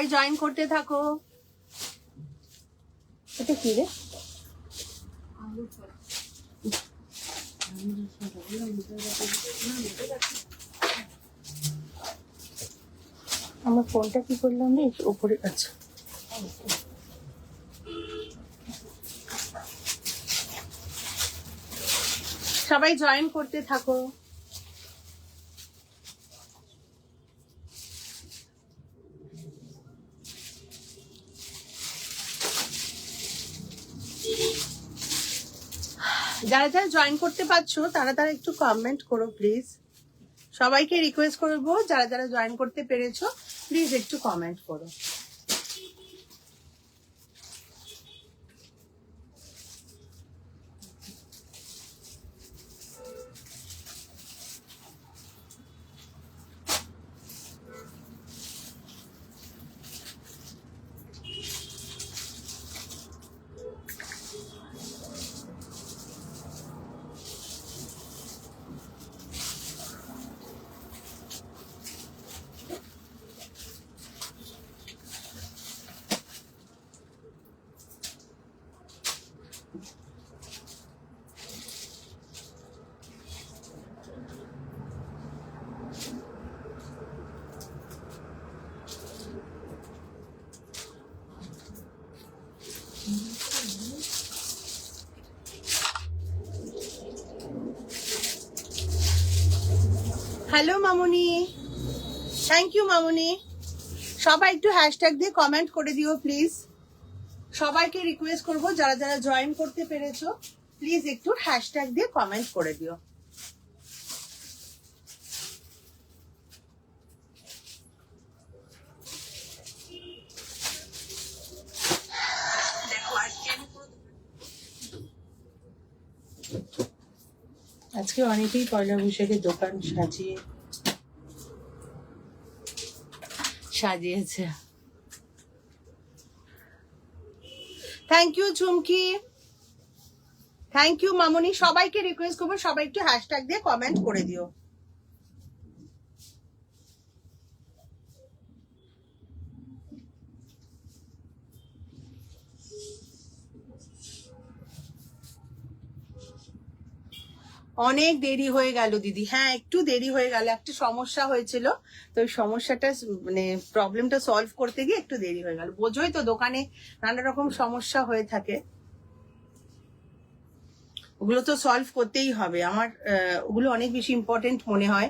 সবাই জয়েন করতে থাকো। এটা কি রে? আমার ফোনটা কি করলাম রে উপরে? আচ্ছা সবাই জয়েন করতে থাকো। যারা যারা জয়েন করতে পারছো তারা তারা একটু কমেন্ট করো প্লিজ। সবাইকে রিকোয়েস্ট করবো যারা যারা জয়েন করতে পেরেছো প্লিজ একটু কমেন্ট করো। হ্যালো মামুনি, থ্যাংক ইউ মামুনি। সবাই একটু হ্যাশট্যাগ দিয়ে কমেন্ট করে দিও প্লিজ। সবাইকে রিকোয়েস্ট করবো যারা যারা জয়েন করতে পেরেছো প্লিজ একটু হ্যাশট্যাগ দিয়ে কমেন্ট করে দিও। আজকে অনেকেই পয়লা বৈশাখের দোকান সাজিয়েছে। Thank you Jhumki, thank you Mamuni. সবাইকে রিকোয়েস্ট করবো সবাই একটু হ্যাশট্যাগ দিয়ে কমেন্ট করে দিও। অনেক দেরি হয়ে গেল দিদি। হ্যাঁ একটু দেরি হয়ে গেল, একটা সমস্যা হয়েছিল, তো ওই সমস্যাটা মানে প্রবলেমটা সলভ করতে গিয়ে একটু দেরি হয়ে গেল। বোঝোই তো দোকানে নানা রকম সমস্যা হয়ে থাকে, ওগুলো তো সলভ করতেই হবে। আমার ওগুলো অনেক বেশি ইম্পর্টেন্ট মনে হয়।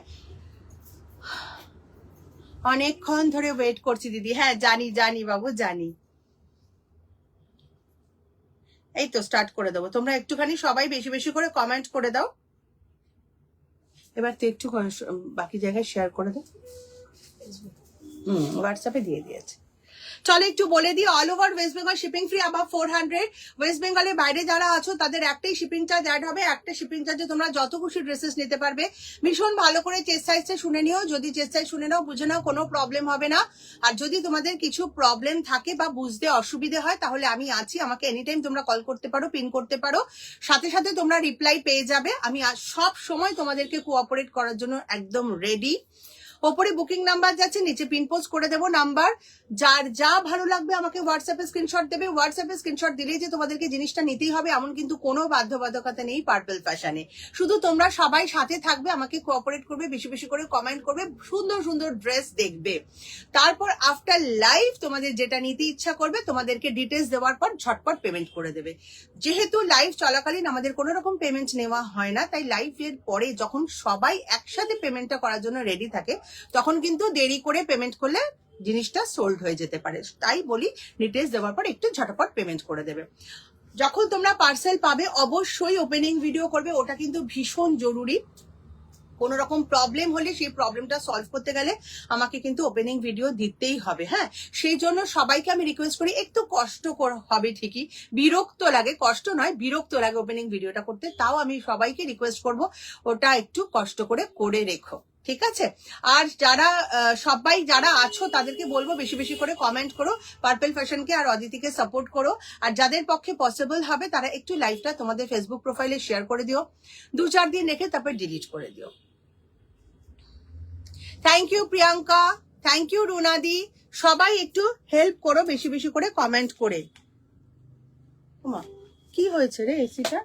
অনেকক্ষণ ধরে ওয়েট করছি দিদি। হ্যাঁ জানি জানি বাবু জানি। এই তো স্টার্ট করে দেবো, তোমরা একটুখানি সবাই বেশি বেশি করে কমেন্ট করে দাও। এবার তো একটু বাকি জায়গায় শেয়ার করে দাও। হোয়াটসঅ্যাপে দিয়ে দিয়েছে। চলো একটু বলে দিই, all over West Bengal shipping free আবার 400। ওয়েস্ট বেঙ্গলের বাইরে যারা আছো তাদের একটাই শিপিং চার্জ অ্যাড হবে। একটা শিপিং চার্জে তোমরা যত খুশি ড্রেসেস নিতে পারবে। ভীষণ ভালো করে চেস্ট সাইজটা শুনে নিও, যদি চেস্ট সাইজ শুনে নাও বুঝে নাও কোনো প্রবলেম হবে না। আর যদি তোমাদের কিছু প্রবলেম থাকে বা বুঝতে অসুবিধে হয় তাহলে আমি আছি, আমাকে এনি টাইম তোমরা কল করতে পারো, পিন করতে পারো, সাথে সাথে তোমরা রিপ্লাই পেয়ে যাবে। আমি সব সময় তোমাদেরকে কোঅপারেট করার জন্য একদম রেডি। ওপরে বুকিং নাম্বার যাচ্ছে, নিচে পিন পোস্ট করে দেবো নাম্বার। যার যা ভালো লাগবে আমাকে হোয়াটসঅ্যাপে স্ক্রিনশট দেবে। হোয়াটসঅ্যাপে স্ক্রিনশট দিলেই যে তোমাদেরকে জিনিসটা নিতেই হবে এমন কিন্তু কোনো বাধ্যবাধকতা নেই পার্পল ফ্যাশনে। শুধু তোমরা সবাই সাথে থাকবে, আমাকে কোঅপারেট করবে, বেশি বেশি করে কমেন্ট করবে, সুন্দর সুন্দর ড্রেস দেখবে। তারপর আফটার লাইভ তোমাদের যেটা নিতে ইচ্ছা করবে তোমাদেরকে ডিটেলস দেওয়ার পর ঝটপট পেমেন্ট করে দেবে। যেহেতু লাইভ চলাকালীন আমাদের কোনো রকম পেমেন্ট নেওয়া হয় না, তাই লাইভের পরে যখন সবাই একসাথে পেমেন্টটা করার জন্য রেডি থাকে তখন কিন্তু দেরি করে পেমেন্ট করলে জিনিসটা সোল্ড হয়ে যেতে পারে। তাই বলি ডিটেলস দেওয়ার পর একটু ঝটপট পেমেন্ট করে দেবে। যখন তোমরা পার্সেল পাবে অবশ্যই ওপেনিং ভিডিও করবে, ওটা কিন্তু ভীষণ জরুরি। কোনো রকম প্রবলেম হলে সেই প্রবলেমটা সলভ করতে গেলে আমাকে কিন্তু ওপেনিং ভিডিও দিতেই হবে। হ্যাঁ, সেই জন্য সবাইকে আমি রিকোয়েস্ট করি, একটু কষ্ট হবে ঠিকই, বিরক্ত লাগে, কষ্ট নয় বিরক্ত লাগে ওপেনিং ভিডিওটা করতে, তাও আমি সবাইকে রিকোয়েস্ট করব ওটা একটু কষ্ট করে রেখো, ঠিক আছে? আর যারা সবাই যারা আছো তাদেরকে বলবো বেশি বেশি করে কমেন্ট করো, পার্পল ফ্যাশনকে আর অদিতিকে সাপোর্ট করো। আর যাদের পক্ষে পসিবল হবে তারা একটু লাইভটা তোমাদের ফেসবুক প্রোফাইলে শেয়ার করে দিও, 2-4 দিন রেখে তারপর ডিলিট করে দিও। Thank you Priyanka, thank you রুনাদি, সবাই একটু হেল্প করো বেশি বেশি করে কমেন্ট করে। ওমা, কি হয়েছে রে এসিটা?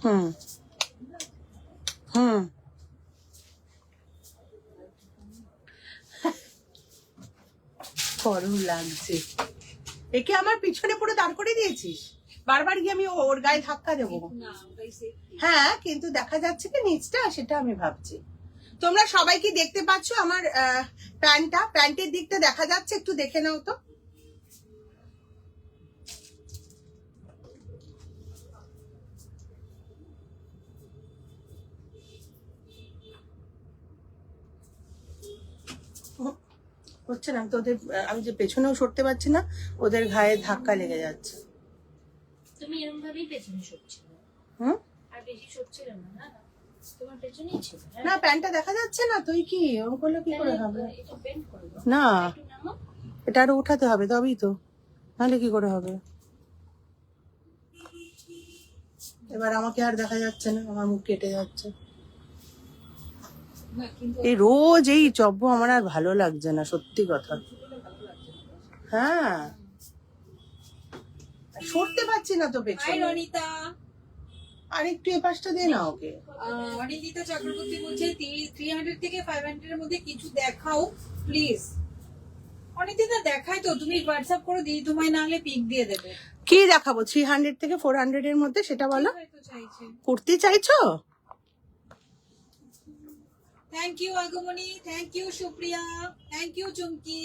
হুম হুম গরম লাগছে। একে আমার পিছনে পুরো দাঁড় করে দিয়েছিস, বারবার গিয়ে আমি ওর গায়ে ধাক্কা দেবো। হ্যাঁ, কিন্তু দেখা যাচ্ছে কি নিচটা, সেটা আমি ভাবছি। তোমরা সবাই কি দেখতে পাচ্ছ আমার প্যান্টের দিকটা দেখা যাচ্ছে? একটু দেখে নাও তো। হচ্ছে না তো ওদের, আমি যে পেছনেও সরতে পারছি না, ওদের গায়ে ধাক্কা লেগে যাচ্ছে। তুমি এরকম ভাবেই পেছনে সরছিল, হুম, আর বেশি সরছিল না। না না, তোমার পেছনেই ছিল। না প্যান্টটা দেখা যাচ্ছে না, তুই কি ওরকম করলে কি করে হবে? এটা বেন্ড করে দাও না, একটু, নামো। এটা আরো উঠাতে হবে তবেই তো, নাহলে কি করে হবে? এবার আমাকে আর দেখা যাচ্ছে না, আমার মুখ কেটে যাচ্ছে। না কিন্তু এই রোজ এই চব্য আমার আর ভালো লাগছে না, সত্যি কথা। হ্যাঁ, সরতে পারছি না তো হাই পেছনে। রনিতা, আর একটু এ পাশটা দিয়ে না ওকে। অনিন্দিতা চক্রবর্তী বলছে 300 থেকে 500 এর মধ্যে কিছু দেখাও প্লিজ। অনিন্দিতা দেখাই তো, তুমি হোয়াটসঅ্যাপ করে দিই তোমায়, না হলে পিক দিয়ে দেবে। কি দেখাবো 300 থেকে 400 এর মধ্যে, সেটা বলো। হয়তো চাইছে। কুর্তি চাইছো? Thank you Agomoni, thank you Supriya, thank you Chumki.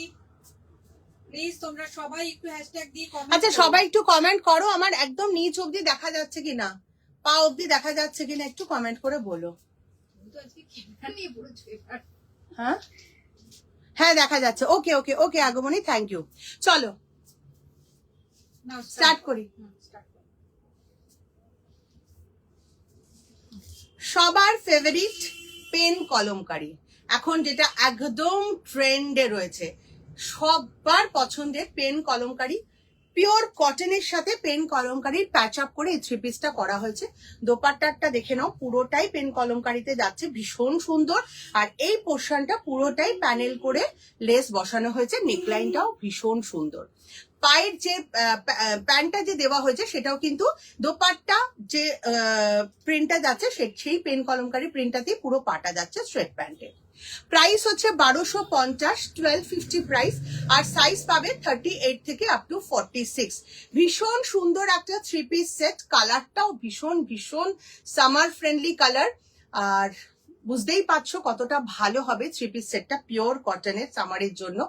Please তোমরা সবাই একটু হ্যাশট্যাগ দিয়ে কমেন্ট। আচ্ছা সবাই একটু কমেন্ট করো, আমার একদম নিচ অব্দি দেখা যাচ্ছে কিনা, পা অব্দি দেখা যাচ্ছে কিনা, একটু কমেন্ট করে বলো। তো আজকে ক্যামেরা নিয়ে পড়েছো এবার। হ্যাঁ হ্যাঁ দেখা যাচ্ছে। ওকে ওকে ওকে আগমনী, থ্যাংক ইউ। চলো নাও স্টার্ট করি। স্টার্ট করো। সবার ফেভারিট পেন কলমকারি, এখন যেটা একদম ট্রেন্ডে রয়েছে, সবার পছন্দের পেন কলমকারি, পিওর কটনের সাথে পেন কলমকারির প্যাচ আপ করে এই থ্রি পিসটা করা হয়েছে। দোপাট্টাটা দেখে নাও, পুরোটাই পেন কলমকারিতে যাচ্ছে, ভীষণ সুন্দর। আর এই পোর্শনটা পুরোটাই প্যানেল করে লেস বসানো হয়েছে, নেকলাইনটাও ভীষণ সুন্দর। পায়ের যে প্যান্টটা যে দেওয়া হয়েছে সেটাও কিন্তু দোপাট্টা যে প্রিন্টটা যাচ্ছে সেই পেন কলমকারি প্রিন্টটাতেই পুরো পাটা যাচ্ছে স্ট্রেট প্যান্টে। প্রাইস হচ্ছে 1250, 1250 প্রাইস। আর সাইজ পাবে 38 থেকে আপ টু 46। ভীষণ সুন্দর একটা থ্রি পিস সেট, কালারটাও ভীষণ ভীষণ সামার ফ্রেন্ডলি কালার। আর বুঝতেই পারছো কতটা ভালো হবে থ্রি পিস সেটটা, পিওর কটনের সামারের জন্য।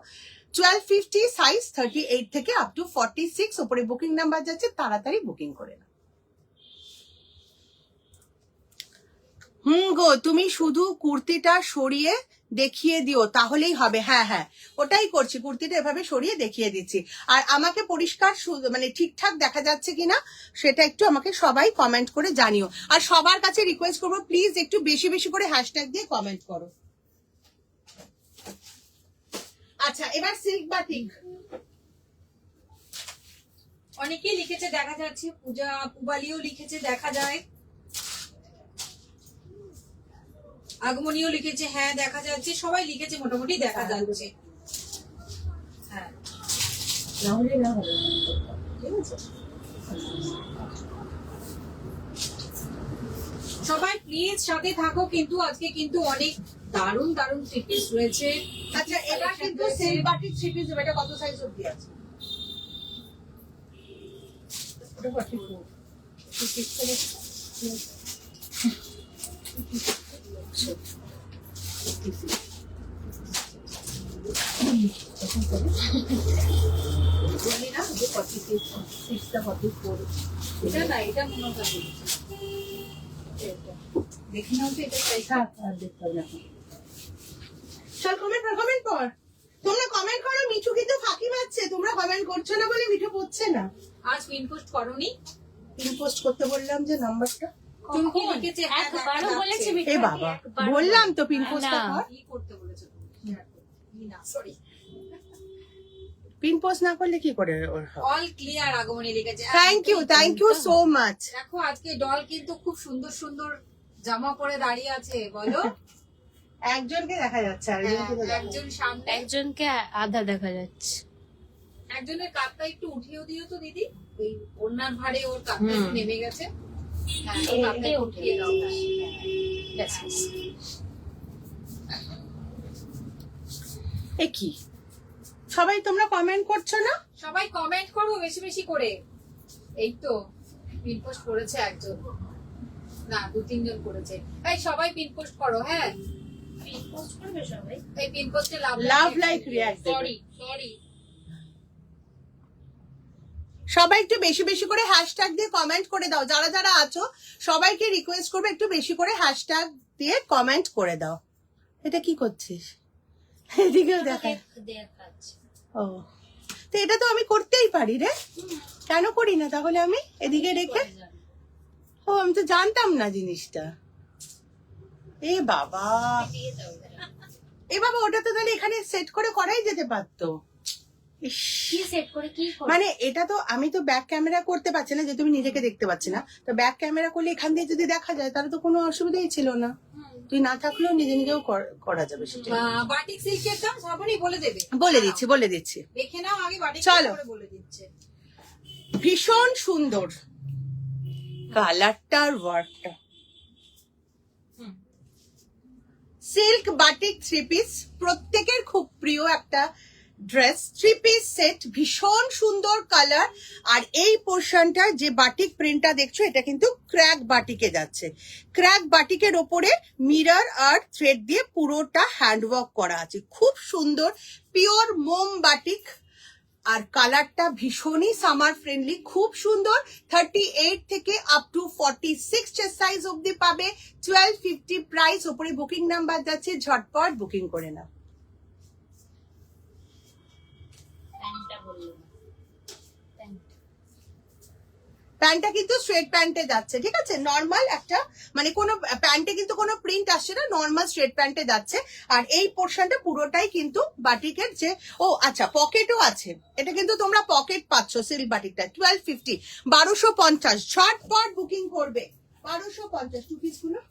1250 সাইজ, 38 থেকে আপ টু 46। উপরে বুকিং নাম্বার যাচ্ছে, তাড়াতাড়ি বুকিং করে নাও। গো, তুমি শুধু কুর্তিটা সরিয়ে দেখিয়ে দিও তাহলেই হবে। হ্যাঁ হ্যাঁ, ওটাই করছি, কুর্তিটা এভাবে সরিয়ে দেখিয়ে দিচ্ছি। আর আমাকে পরিষ্কার মানে ঠিকঠাক দেখা যাচ্ছে কিনা সেটা একটু আমাকে সবাই কমেন্ট করে জানিও। আর সবার কাছে রিকোয়েস্ট করবো, প্লিজ একটু বেশি বেশি করে হ্যাশট্যাগ দিয়ে কমেন্ট করো। আচ্ছা এবার সিল্ক বাটিক। অনেকেই লিখেছে দেখা যাচ্ছে, পূজা পুবালিও লিখেছে দেখা যায়, আগমনীও লিখেছে হ্যাঁ দেখা যাচ্ছে, সবাই লিখেছে মোটামুটি দেখা যাচ্ছে। হ্যাঁ সবাই প্লিজ সাথে থাকো, কিন্তু আজকে কিন্তু অনেক দারুণ দারুণ থ্রি পিস রয়েছে। আচ্ছা এবার কিন্তু সিল্ক বাটিক থ্রি পিস, এটা কত সাইজ অবধি আছে? ওটা 44। বললি না যে 46টা 44। এটা না, এটা মনে হয় দেখে নাও তো, এটা সাইজ। আর দেখতে হবে না। চল কমেন্ট কর। তোমরা কমেন্ট করো, মিঠু কিন্তু ফাঁকি মারছে। তোমরা কমেন্ট করছো না বলে মিঠু পড়ছে না। আজ পিন পোস্ট করোনি? পিন পোস্ট করতে বললাম যে নাম্বারটা। চুমকি লিখেছে হ্যাঁ দেখা একবারও বলেছে যাচ্ছে। এ বাবা, বললাম তো পিন পোস্টটা না। কর। কি করতে বলেছো তুমি? না সরি। পিন পোস্ট না করলে কি করে অল ক্লিয়ার আগমনী লিখেছে। Thank you so much. দেখো আজকে ডল কিন্তু খুব সুন্দর সুন্দর জামা পরে দাঁড়িয়ে আছে, বলো। একজনকে দেখা যাচ্ছে আরেকজনকে তো দেখা একজন সামনে, একজনকে আধা দেখা যাচ্ছে। একজনের কাঁধটা একটু উঠিয়েও দিও তো দিদি, ওই ওনার ভারে ওর কাঁধটা একটু নেমে গেছে। হ্যাঁ, ওর কাঁধটা একটু উঠিয়ে দাও। ব্যাস, ব্যাস। এ কি সবাই তোমরা কমেন্ট করছো না? সবাই কমেন্ট করো বেশি বেশি করে। এই তো পিন পোস্ট করেছে একজন, না 2-3 জন করেছে। এই সবাই পিন পোস্ট করো। হ্যাঁ, পিন পোস্ট করবে সবাই। এই পিন পোস্টে love like react sorry sorry. সবাই একটু বেশি বেশি করে হ্যাশট্যাগ দিয়ে কমেন্ট করে দাও। যারা যারা আছো সবাইকে রিকোয়েস্ট করবে একটু বেশি করে হ্যাশট্যাগ দিয়ে কমেন্ট করে দাও। এটা কি করছিস? এদিকেও দেখা। দেখাচ্ছে। ও, তো এটা তো আমি করতেই পারি রে, কেন করি না তাহলে আমি এদিকে রেখে? ও, আমি তো জানতাম না জিনিসটা। এ বাবা, দিয়ে দাও। এ বাবা, ওটা তো তাহলে এখানে সেট করে করাই যেতে পারতো। ইস, কি সেট করে কি করবে? মানে এটা তো আমি তো ব্যাক ক্যামেরা করতে পারছি না, যে তুমি নিজেকে দেখতে পাচ্ছি না। তো ব্যাক ক্যামেরা করলে এখান দিয়ে যদি দেখা যায় তাহলে তো কোনো অসুবিধাই ছিল না। তুই না থাকলেও নিজে নিজেও করা যাবে সেটা। বাটিক সিল্কের দাম শ্রাবণী বলে দেবে। বলে দিচ্ছি দেখে নাও আগে, বাটিক চলো। করে বলে দিচ্ছে। ভীষণ সুন্দর কালারটার ওয়ার্কটা। সিল্ক বাটিক থ্রি পিস, প্রত্যেকের খুব প্রিয় একটা ড্রেস। থ্রি পিস সেট, ভীষণ সুন্দর কালার। আর এই পোর্শনটা যে বাটিক প্রিন্টটা দেখছো এটা কিন্তু ক্র্যাক বাটিকে যাচ্ছে। ক্র্যাক বাটিকের ওপরে মিরর আর থ্রেড দিয়ে পুরোটা হ্যান্ডওয়ার্ক করা আছে, খুব সুন্দর পিওর মোম বাটিক। আর কালারটা ভীষণই সামার ফ্রেন্ডলি, খুব সুন্দর। 38 থেকে আপ টু 46 চেস্ট সাইজ অব্দি পাবে। 1250 প্রাইস। ওপরে বুকিং নাম্বার যাচ্ছে, ঝটপট বুকিং করে নাও। প্যান্টটা বললো না। প্যান্ট। প্যান্টটা কিন্তু স্ট্রেট প্যান্টে যাচ্ছে, ঠিক আছে? নর্মাল একটা, মানে কোনো প্যান্টে কিন্তু কোনো প্রিন্ট আসছে না, নর্মাল স্ট্রেট প্যান্টে যাচ্ছে। আর এই পোর্শনটা পুরোটাই কিন্তু বাটিকের যে, ও আচ্ছা, পকেটও আছে। এটা কিন্তু তোমরা পকেট পাচ্ছ সিল্ক বাটিকটা। 1250, 1250। ঝটপট বুকিং করবে। 1250 টু পিস গুলো।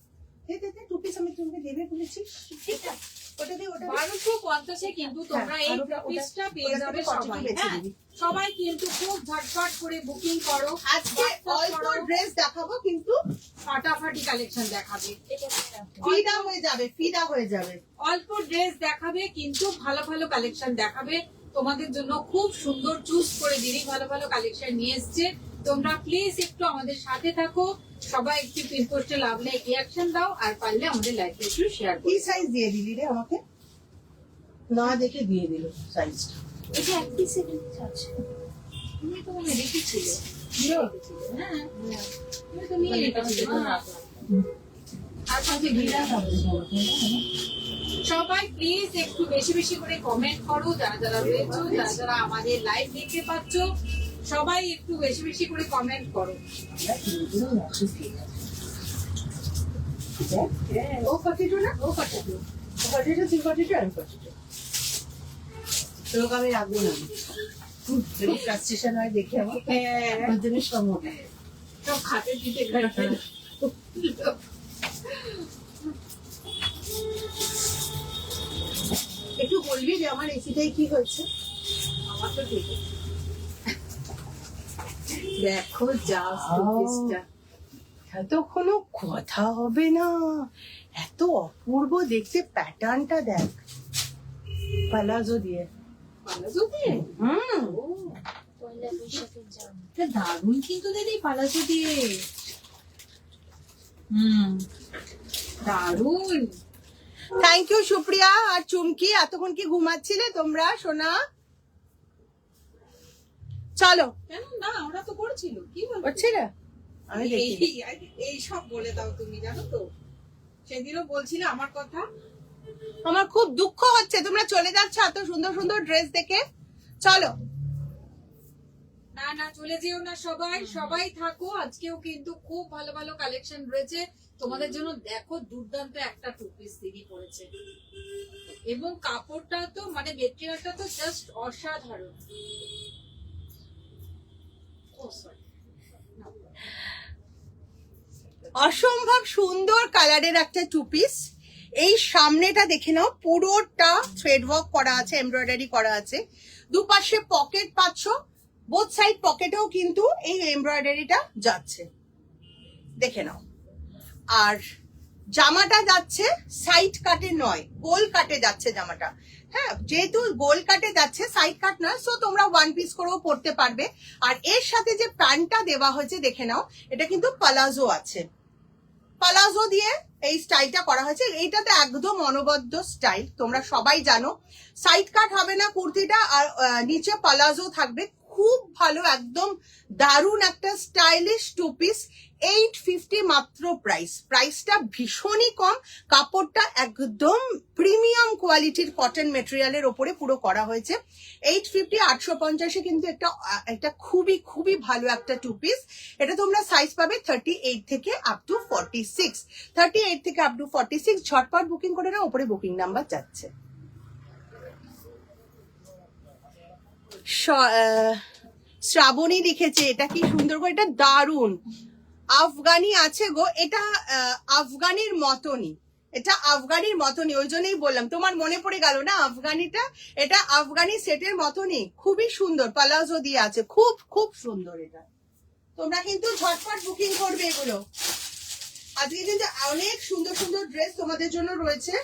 টু পিস আমি তোমাকে দেবে বলেছি, ঠিক আছে? ওটা দিয়ে ওটা 1250 কিন্তু তোমরা এই আর ওটা- পিসটা পেয়ে ওটা যাবে থেকে কত সবাই। বেছে হ্যাঁ, দিবি? সবাই কিন্তু খুব ঝটপট করে বুকিং করো। আজকে অল্প ড্রেস দেখাবো কিন্তু ফাটাফাটি কালেকশন দেখাবে। ফিদা হয়ে যাবে। অল্প ড্রেস দেখাবে কিন্তু ভালো ভালো কালেকশন দেখাবে তোমাদের জন্য। খুব সুন্দর চুজ করে দিদি ভালো ভালো কালেকশন নিয়ে এসছে। তোমরা প্লিজ একটু আমাদের সাথে থাকো। সবাই একটু পিন পোস্টে লাভ লাইক রিঅ্যাকশন দাও, আর পারলে আমাদের লাইফে একটু শেয়ার কি করো। সাইজ দিয়ে দিলি রে আমাকে? না দেখে দিয়ে দিল সাইজটা। এটা এক পিসের আছে। তুমি তো মনে রেখেছিলে। হ্যাঁ, তুমি তো নিয়ে রেখেছিলে। আর সাথে ঘিরা সবাই প্লিজ একটু বেশি বেশি করে কমেন্ট করো। যারা যারা রয়েছো, যারা যারা আমাদের লাইভ দেখতে পাচ্ছ, সবাই একটু বেশি বেশি করে কমেন্ট করো। ও 42 না? ও কতটুকু 42, 42 আর 42। তোকে আমি রাখবো না। যদি ফ্রাস্ট্রেশন হয় দেখে আমার, ওর জন্য সম্ভব না। সব খাতে দিতে একটু বলবি যে আমার এসিটাই কি হয়েছে? আমার তো ঠিক আছে। দেখো জাস্ট পিসটা, এত কোনো কথা হবে না। এত অপূর্ব দেখতে, প্যাটার্নটা দেখ, পালাজো দিয়ে। পালাজো দিয়ে? ও, পয়লা বৈশাখের জামা। এটা দারুণ কিন্তু দিদি পালাজো দিয়ে। দারুণ। থ্যাংক ইউ সুপ্রিয়া আর চুমকি। এতক্ষণ কি ঘুমাচ্ছিলে তোমরা সোনা? চলো, কেন না, ওরা তো করেছিল। কি বলবো? হচ্ছিলে? আমি দেখি। এই সব বলে দাও তুমি, জানো তো সেদিনও বলছিলে আমার কথা। আমার খুব দুঃখ হচ্ছে তোমরা চলে যাচ্ছ এত সুন্দর সুন্দর ড্রেস দেখে। চলো, না না, চলে যেও না, সবাই সবাই থাকো। আজকেও কিন্তু খুব ভালো ভালো কালেকশন রয়েছে। তোমাদের জন্য দেখো দুর্দান্ত একটা টু পিস দিদি পড়েছে, এবং কাপড়টা তো মানে মেটেরিয়ালটা তো জাস্ট অসাধারণ। অসম্ভব সুন্দর কালারের একটা টু পিস। এই সামনেটা দেখে নাও, পুরোটা থ্রেড ওয়ার্ক করা আছে, এমব্রয়ডারি করা আছে। দুপাশে পকেট পাচ্ছ, বোথ সাইড পকেটেও কিন্তু এই এমব্রয়ডারিটা যাচ্ছে, দেখে নাও। আর জামাটা যাচ্ছে সাইড কাটে নয়, গোল কাটে যাচ্ছে জামাটা। হ্যাঁ, যেহেতু গোল কাটে যাচ্ছে, সাইড কাট নয়, সো তোমরা ওয়ান পিস করেও পরতে পারবে। আর এর সাথে যে প্যান্টটা দেওয়া হয়েছে দেখে নাও, এটা কিন্তু পালাজো আছে, পালাজো দিয়ে এই স্টাইলটা করা হয়েছে। এইটাতে একদম অনবদ্য স্টাইল, তোমরা সবাই জানো। সাইড কাট হবে না কুর্তিটা, আর নিচে পালাজো থাকবে। খুব ভালো, একদম দারুণ একটা স্টাইলিশ টু পিস। 850 মাত্র প্রাইস। প্রাইসটা ভীষণই কম, কাপড়টা একদম প্রিমিয়াম কোয়ালিটির কটন মেটেরিয়ালের ওপরে পুরো করা হয়েছে। 850, 850 কিন্তু একটা খুবই খুবই ভালো একটা টু পিস। এটা তোমরা সাইজ পাবে 38 থেকে আপ টু 46। 38 থেকে আপ টু 46 ঝটপট বুকিং করে নাও, ওপরে বুকিং নাম্বার যাচ্ছে। শ্রাবণী লিখেছে, এটা কি সুন্দর গো, এটা দারুণ। আফগানি আছে গো, এটা আফগানির মতনই, এটা আফগানির মতনই, ওই জন্যই বললাম, তোমার মনে পড়ে গেল না আফগানিটা। এটা আফগানি সেটের মতনই, খুবই সুন্দর, পালাজো দিয়ে আছে, খুব খুব সুন্দর। এটা তোমরা কিন্তু ঝটপট বুকিং করবে এগুলো। আজকে কিন্তু অনেক সুন্দর সুন্দর ড্রেস তোমাদের জন্য রয়েছে,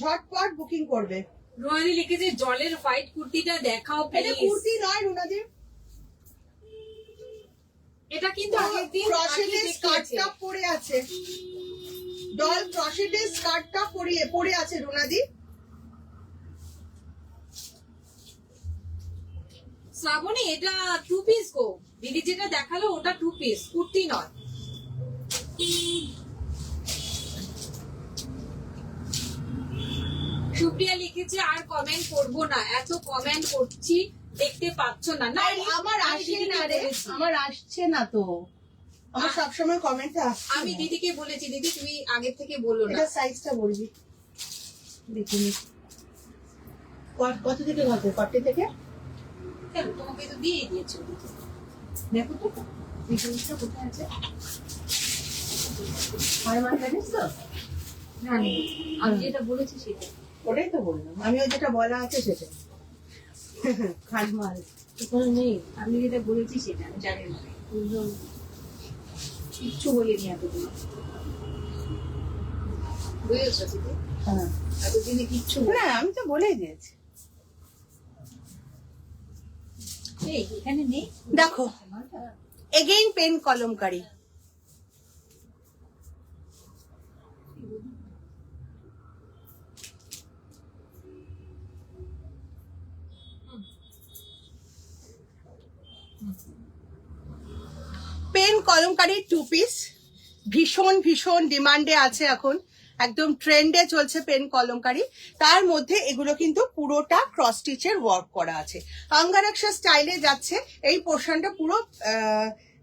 ঝটপট বুকিং করবে। রোহানি লিখেছে জলের হোয়াইট কুর্তিটা দেখাও এটা প্লিজ। কুর্তি নয় রুনাদি, এটা কিন্তু আগের দিন ক্রসেটের স্কার্টটা পরে আছে, ডল ক্রসেটের স্কার্টটা পরে আছে রুনাদি। শ্রাবণী এটা টু পিস গো, দিদি যেটা দেখালো ওটা টু পিস, কুর্তি নয়। সুপ্রিয়া লিখেছে আর কমেন্ট করবো না, এত কমেন্ট করছি দেখতে পাচ্ছ না। না আমার আসে না রে, আমার আসছে না তো, আমার সবসময় কমেন্টে আসছে। আমি দিদিকে বলেছি, দিদি তুমি আগে থেকে বলো না। এটা সাইজটা বলবি, দেখিনি কত থেকে কত, 40 থেকে। কেন তোমাকে তো দিয়ে দিয়েছে, দেখো তো এই জিনিসটা কোথায় আছে, আর আমার জানিস তো। না আমি যেটা বলেছি সেটা। ওটাই তো বললাম, আমি ওই যেটা বলা আছে সেটা খানমাল কোনো নেই, আমি যেটা বলেছি সেটা আমি জানি না, কিচ্ছু বলিনি এতদিন, বুঝেছো দিদি? হ্যাঁ, এতদিনে কিচ্ছু না আমি তো বলেই দিয়েছি। নেই, এখানে নেই। দেখো again pen Kalamkari, pen Kalamkari two piece, ভীষণ ভীষণ ডিমান্ডে আছে এখন, একদম ট্রেন্ডে চলছে পেন কলমকারি। তার মধ্যে এগুলো কিন্তু পুরোটা ক্রস স্টিচের ওয়ার্ক করা আছে, আঙ্গারাক্ষা স্টাইলে যাচ্ছে। এই পোর্শনটা পুরো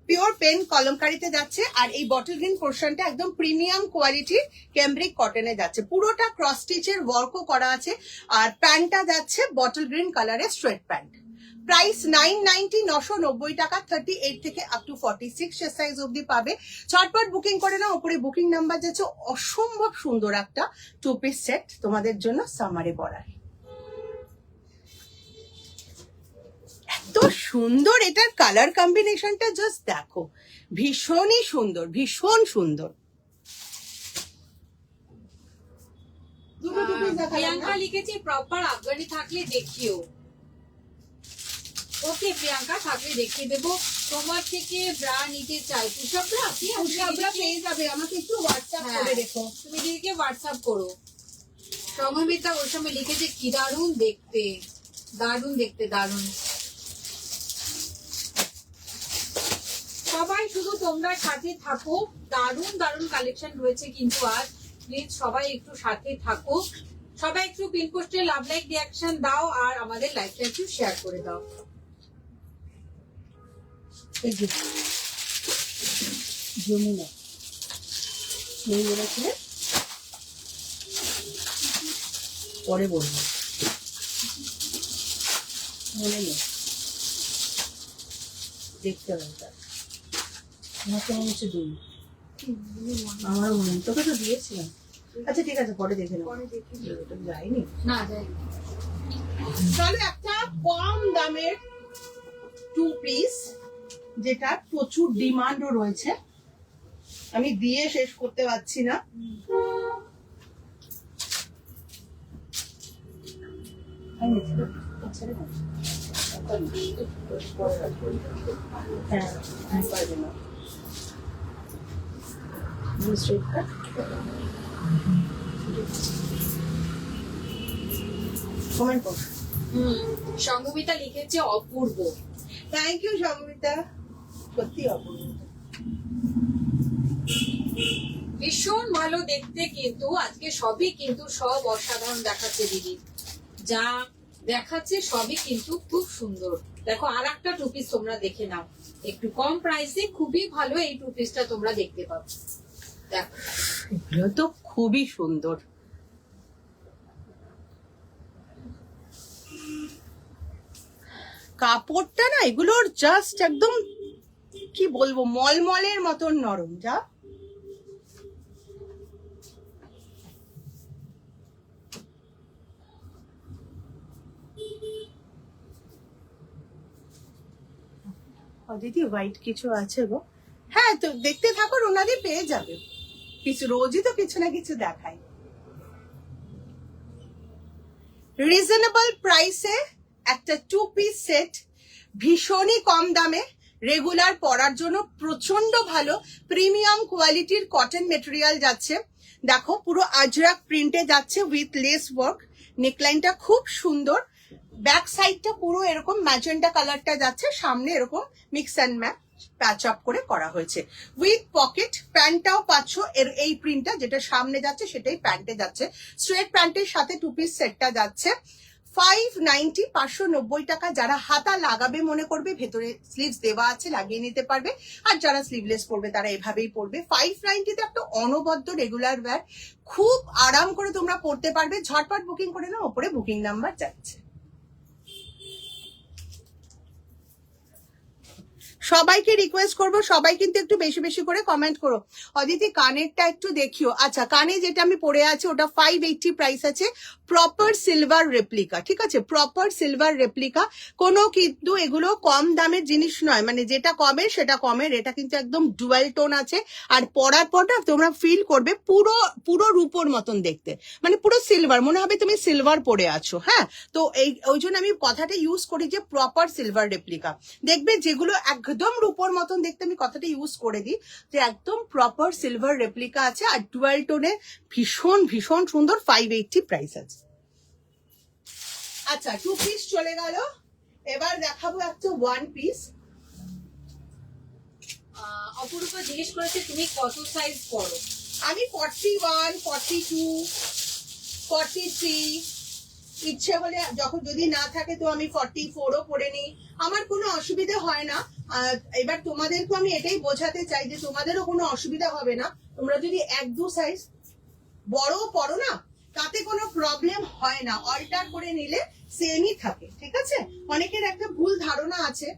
পিওর পেন কলমকারিতে যাচ্ছে, আর এই বটল গ্রিন পোর্শনটা একদম প্রিমিয়াম কোয়ালিটির ক্যামব্রিক কটনে যাচ্ছে। পুরোটা ক্রস স্টিচের ওয়ার্কও করা আছে, আর প্যান্টটা যাচ্ছে বটল গ্রিন কালারের স্ট্রেট প্যান্ট। প্রাইস 990, 990 টাকা। 38 থেকে আপ টু 46 সাইজ অবধি পাবে। চটপট বুকিং করে নাও, উপরে বুকিং নাম্বার যাচ্ছে। অসম্ভব সুন্দর একটা টু পিস সেট তোমাদের জন্য সামারে পরার। এত সুন্দর, এটার কালার কম্বিনেশনটা জাস্ট দেখো, ভীষণই সুন্দর, ভীষণ সুন্দর। প্রিয়াঙ্কা লিখেছে প্রপার আফগানি থাকলে দেখিও। ওকে প্রিয়াঙ্কা, থাকলে দেখিয়ে দেবো। তোমার থেকে ব্রা নিতে চাই, পুষাপ ব্রা পেয়ে যাবে, আমাকে একটু হোয়াটসঅ্যাপ করে রেখো। তুমি দিদিকে হোয়াটসঅ্যাপ করো। সংঘমিতা ওর সময় লিখেছে কি দারুণ দেখতে, দারুণ দেখতে, দারুণ। সবাই শুধু তোমরা সাথে থাকো, দারুণ দারুণ কালেকশন রয়েছে কিন্তু আজ। প্লিজ সবাই একটু সাথে থাকো, সবাই একটু পিন পোস্টে লাভ লাইক রিয়াকশন দাও, আর আমাদের লাইভটা একটু শেয়ার করে দাও। যমুনা নেই বলেছিলে, পরে বলবো, মনে নেই, দেখতে হবে তার। আমার তো মনে হচ্ছে দুই, আমার মনে নেই, তোকে তো দিয়েছিলাম। আচ্ছা ঠিক আছে, পরে দেখে নেবো, ওটা যায়নি। না যাই তাহলে একটা কম দামের টু পিস, যেটা প্রচুর ডিমান্ডও রয়েছে, আমি দিয়ে শেষ করতে পারছি না। হ্যাঁ পারবে না, কমেন্ট কর। সঙ্গমিতা লিখেছে অপূর্ব। থ্যাংক ইউ সঙ্গমিতা, সত্যি অপূর্ব। ভীষণ ভালো দেখতে, কিন্তু আজকে সবই কিন্তু সব অসাধারণ দেখাচ্ছে দিদি, যা দেখাচ্ছে সবই কিন্তু খুব সুন্দর। দেখো আর একটা টু পিস তোমরা দেখে নাও, একটু কম প্রাইসে খুবই ভালো এই টু পিসটা তোমরা দেখতে পাবে। দেখো এগুলো তো খুবই সুন্দর। কাপড়টা না এগুলোর জাস্ট একদম কি বলবো, মলমলের মতন নরম। যা দিদি হোয়াইট কিছু আছে গো? হ্যাঁ তো দেখতে থাকো, ওনাদের পেয়ে যাবে, কিছু রোজই তো কিছু না কিছু দেখায়। রিজনেবল প্রাইসে একটা টু পিস সেট, ভীষণই কম দামে, রেগুলার পরার জন্য প্রচন্ড ভালো, প্রিমিয়াম কোয়ালিটির কটন মেটেরিয়াল যাচ্ছে। দেখো পুরো আজরাক প্রিন্টে যাচ্ছে উইথ লেস ওয়ার্ক, নেকলাইনটা খুব সুন্দর, ব্যাক সাইডটা পুরো এরকম ম্যাজেন্টা কালারটা যাচ্ছে, সামনে এরকম mix and match patch up করে করা হয়েছে উইথ পকেট। প্যান্টটাও পাচ্ছ এর এই প্রিন্টটা, যেটা সামনে যাচ্ছে সেটাই প্যান্টে যাচ্ছে, স্ট্রেট প্যান্টের সাথে টু পিস সেটটা যাচ্ছে 590, 590 টাকা। যারা হাতা লাগাবে মনে করবে, ভেতরে স্লিভস দেওয়া আছে, লাগিয়ে নিতে পারবে, আর যারা স্লিভলেস পরবে তারা এভাবেই পরবে। 590 তে একটা অনবদ্য রেগুলার ওয়্যার, খুব আরাম করে তোমরা পরতে পারবে। ঝটপট বুকিং করে নাও, ওপরে বুকিং নাম্বার যাচ্ছে। সবাইকে রিকোয়েস্ট করবো, সবাই কিন্তু একটু বেশি বেশি করে কমেন্ট করো। অদিতি কানেরটা একটু দেখিও। আচ্ছা, কানে যেটা আমি পরে আছি ওটা 580 প্রাইস আছে, প্রপার সিলভার রেপ্লিকা, ঠিক আছে, প্রপার সিলভার রেপ্লিকা। কোনো কিন্তু এগুলো কম দামের জিনিস নয়, মানে যেটা কমের সেটা কমের, এটা কিন্তু একদম ডুয়াল টোন আছে। আর পরার পর না তোমরা ফিল করবে পুরো পুরো রূপোর মতন দেখতে, মানে পুরো সিলভার, মনে হবে তুমি সিলভার পরে আছো। হ্যাঁ, তো ওই জন্য আমি কথাটা ইউজ করি যে প্রপার সিলভার রেপ্লিকা। দেখবে যেগুলো একদম রূপোর মতন দেখতে, আমি কথাটা ইউজ করে দিই যে একদম প্রপার সিলভার রেপ্লিকা আছে, আর ডুয়াল টোনে ভীষণ ভীষণ সুন্দর। 580 প্রাইস আছে। আচ্ছা, টু পিস চলে গেল, এবার দেখাবো একটা ওয়ান পিস। অপরূপা জিজ্ঞেস করেছে তুমি কত সাইজ পরো? আমি 41, 42, 43, ইচ্ছে হলে যখন যদি না থাকে তো আমি 44ও পরে নিই, আমার কোনো অসুবিধা হয় না। এবার তোমাদেরকে আমি এটাই বোঝাতে চাই যে তোমাদেরও কোনো অসুবিধা হবে না, তোমরা যদি 1-2 সাইজ বড় পরো না তাতে কোনো প্রবলেম হয় না, অল্টার করে নিলে সেমই থাকে, ঠিক আছে। অনেকের একটা ভুল ধারণা আছে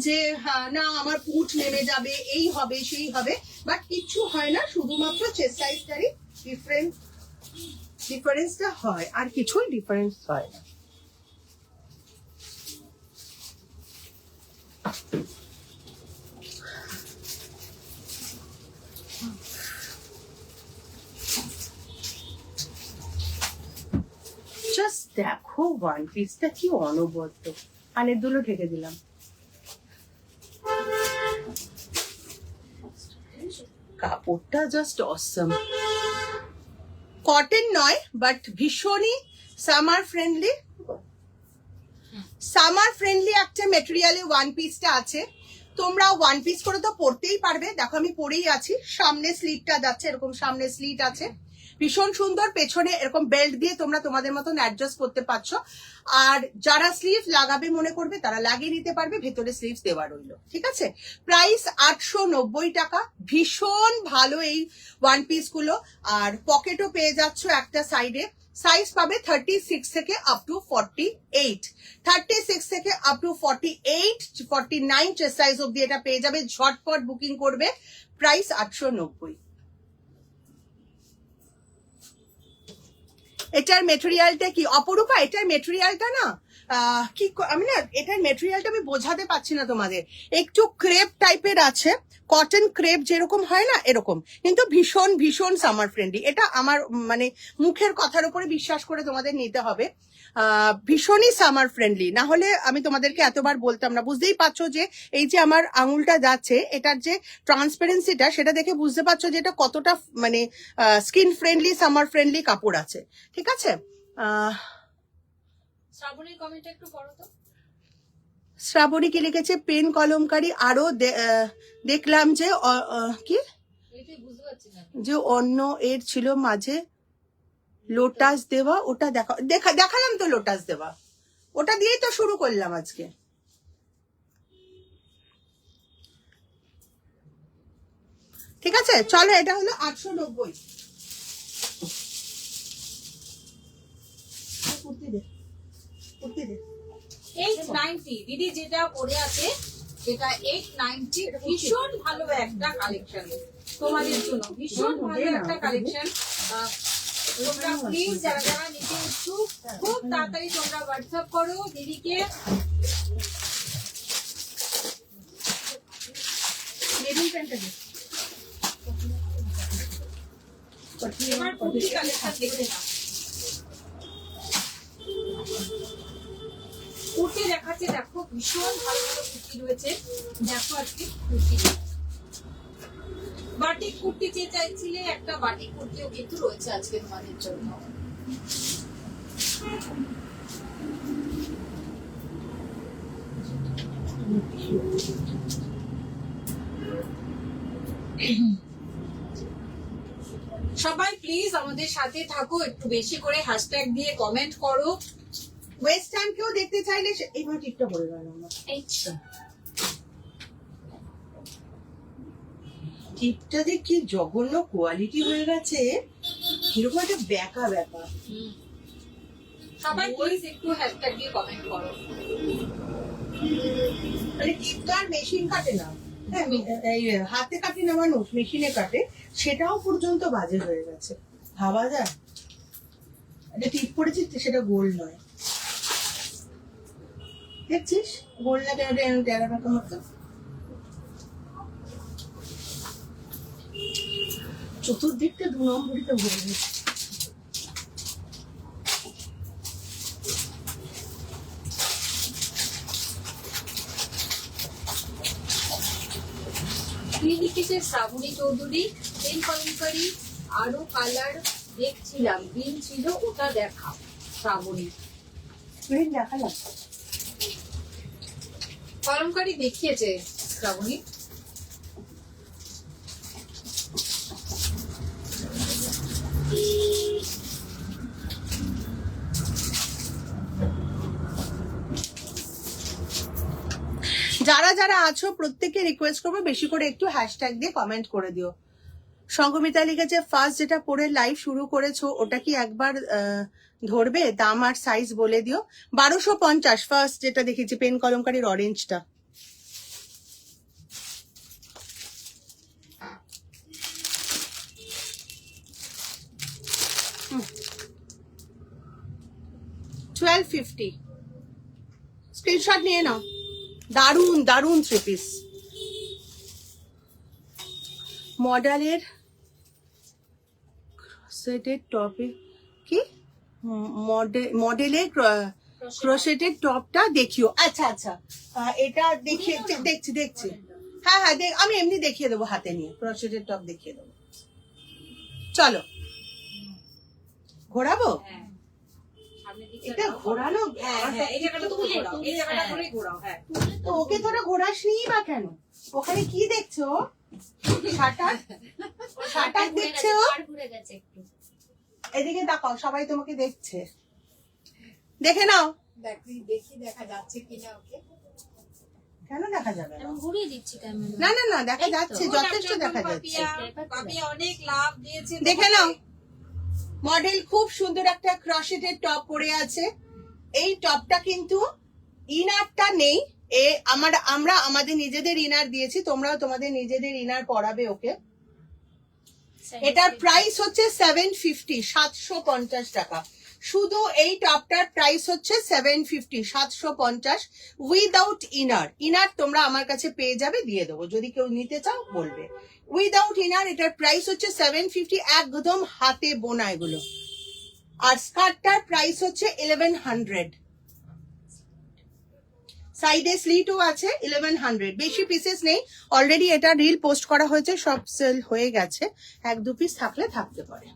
যে হ্যাঁ না আমার পুট নেমে যাবে, এই হবে সেই হবে, বাট কিচ্ছু হয় না, শুধুমাত্র চেস্ট সাইজটারই ডিফারেন্সটা হয়, আর কিছুই ডিফারেন্স হয় না। জাস্ট দেখো ওয়ান পিসটা কি অনবদ্য, কানের দুলো ঢেকে দিলাম। কাপড়টা জাস্ট অসম, কটন নয় বাট ভীষণই সামার ফ্রেন্ডলি, একটা মেটেরিয়ালে ওয়ান পিসটা আছে। তোমরা ওয়ান পিস করে তো পরতেই পারবে, দেখো আমি পরেই আছি, সামনে স্লিটটা যাচ্ছে, এরকম সামনে স্লিট আছে, ভীষণ সুন্দর, পেছনে এরকম বেল্ট দিয়ে তোমরা তোমাদের মতন অ্যাডজাস্ট করতে পারছো। আর যারা স্লিভ লাগাবে মনে করবে তারা লাগিয়ে নিতে পারবে, ভেতরে স্লিভস দেওয়া রইলো, ঠিক আছে। প্রাইস 890 টাকা। ভীষণ ভালো এই ওয়ান পিস গুলো। আর পকেটও পেয়ে যাচ্ছ একটা সাইডে। সাইজ পাবে 36 থেকে আপ টু 48, 36 থেকে আপ টু 48, 49 চেস্ট সাইজ অব্দি এটা পেয়ে যাবে। ঝটপট বুকিং করবে। প্রাইস 890। এটার মেটেরিয়ালটা কি অপরূপা, এটার মেটেরিয়ালটা না কি আমি না এটার মেটেরিয়ালটা আমি বোঝাতে পারছি না তোমাদের। একটু ক্রেপ টাইপের আছে, কটন ক্রেপ যেরকম হয় না এরকম, কিন্তু ভীষণ ভীষণ সামার ফ্রেন্ডলি। এটা আমার মানে মুখের কথার উপরে বিশ্বাস করে তোমাদের নিতে হবে। ভীষণই সামার ফ্রেন্ডলি, না হলে আমি তোমাদেরকে এতবার বলতাম না। বুঝতেই পারছো যে এই যে আমার আঙুলটা যাচ্ছে, এটার যে ট্রান্সপারেন্সিটা সেটা দেখে বুঝতে পারছো যে এটা কতটা মানে স্কিন ফ্রেন্ডলি, সামার ফ্রেন্ডলি কাপড় আছে, ঠিক আছে। শ্রাবণীর কমেন্টটা একটু পড়ো তো। শ্রাবণী কি লিখেছে, পেন কলমকারী আরো দেখলাম যে কি এটাই বুঝতে পারছি না। যে অন্য এর ছিল মাঝে লোটাস দেওয়া, ওটা দেখালাম তো লোটাস দেওয়া, ওটা দিয়েই তো শুরু করলাম আজকে। ঠিক আছে, চলো এটা হলো 890। কুর্তি দে, কুর্তি দে। 890 দিদি যেটা পরে আছে সেটা 890। ভীষণ ভালো একটা কালেকশন তোমাদের জন্য, ভীষণ ভালো একটা কালেকশন। তোমরা প্লিজ যারা যারা নিতে ইচ্ছুক খুব তাড়াতাড়ি তোমরা হোয়াটসঅ্যাপ করো দিদিকে। মেরুন প্যান্টটা দে। এবার কুর্তি কালেকশন দেখে নাও। কুর্তি দেখাচ্ছে, দেখো ভীষণ ভালো ভালো কুর্তি রয়েছে। দেখো আজকে কুর্তি, বাটিক কুর্তি যে চাইছিলে একটা বাটিক কুর্তিও কিন্তু রয়েছে আজকে তোমাদের জন্য। সবাই প্লিজ আমাদের সাথে থাকো, একটু বেশি করে হ্যাশট্যাগ দিয়ে কমেন্ট করো। ওয়েস্টার্ন কেউ দেখতে চাইলে এইবার টিপটা পরে গেল আমার। আচ্ছা টিপটা যে কি জঘন্য কোয়ালিটি হয়ে গেছে, কিরকম একটা ব্যাকা ব্যাকা। সবাই প্লিজ একটু হ্যাশট্যাগ দিয়ে কমেন্ট করো। মানে টিপটা আর মেশিন কাটে না, হ্যাঁ এই হাতে কাটে না মানুষ, মেশিনে কাটে, সেটাও পর্যন্ত বাজে হয়ে গেছে। ভাবা যায় একটা টিপ পড়েছি সেটা গোল নয়, দেখছিস গোল না কেন টেরা টাকা মতো। চতুর্দিকটা 2 নম্বরিতে ভরে গেছে। লিখেছে শ্রাবণী চৌধুরী, পেন কলমকারী আরো কালার দেখছিলাম, গ্রিন ছিল ওটা দেখা। শ্রাবণী দেখালাম কলমকারী দেখিয়েছে শ্রাবণী। যারা যারা আছো প্রত্যেককে রিকোয়েস্ট করবো বেশি করে একটু হ্যাশট্যাগ দিয়ে কমেন্ট করে দিও। সংঘমিতা লিখেছে, ফার্স্ট যেটা পরে লাইভ শুরু করেছো ওটা কি একবার ধরবে, দাম আর সাইজ বলে দিও। 1250 ফার্স্ট যেটা দেখেছি পেন কলমকারীর অরেঞ্জটা। $1250 স্ক্রিনশট নিয়ে নাও। দারুন দারুন 3 পিস মডেলের ক্রোশেটেড টপে কি মডেলের ক্রোশেটেড টপটা দেখিও। আচ্ছা আচ্ছা এটা দেখিয়ে দেখছি। হ্যাঁ হ্যাঁ আমি এমনি দেখিয়ে দেবো, হাতে নিয়ে ক্রোশেটেড টপ দেখিয়ে দেবো। চলো ঘোরাবো, এটা ঘোরানো। এই জায়গাটা তো ঘোরাও, এই জায়গাটা করে ঘোরাও। হ্যাঁ তো ওকে তোরা ঘোরাসনি বা কেন? ওখানে কি দেখছো? শাটার দেখছো? ঘুরে গেছে একটু। এদিকে তাকাও, সবাই তোমাকে দেখছে, দেখে নাও। দেখি দেখা যাচ্ছে কিনা ওকে। কেন দেখা যাবে না? আমি ঘুরিয়ে দিচ্ছি ক্যামেরা। না না না, দেখা যাচ্ছে, যথেষ্ট দেখা যাচ্ছে। পাপিয়া অনেক লাভ দিয়েছে। দেখে নাও, মডেল খুব সুন্দর একটা ক্রশেটের টপ পরে আছে। এই টপটা কিন্তু ইনারটা নেই, আমরা আমাদের নিজেদের ইনার দিয়েছি, তোমরাও তোমাদের নিজেদের ইনার পরাবে ওকে। এটার প্রাইস হচ্ছে 750, 750 টাকা। শুধু এই টপটার প্রাইস হচ্ছে 750, 750 উইদাউট ইনার। ইনার তোমরা আমার কাছে পেয়ে যাবে, দিয়ে দেবো, যদি কেউ নিতে চাও বলবে। উইদাউট ইনার এটার প্রাইস হচ্ছে 750, একদম হাতে বোনা এগুলো। আর স্কার্টটার প্রাইস হচ্ছে 1100। সাইডে স্লিটও আছে 1100। বেশি পিসেস নেই, অলরেডি এটা রিল পোস্ট করা হয়েছে, সব সেল হয়ে গেছে। 1-2 পিস থাকলে থাকতে পারে।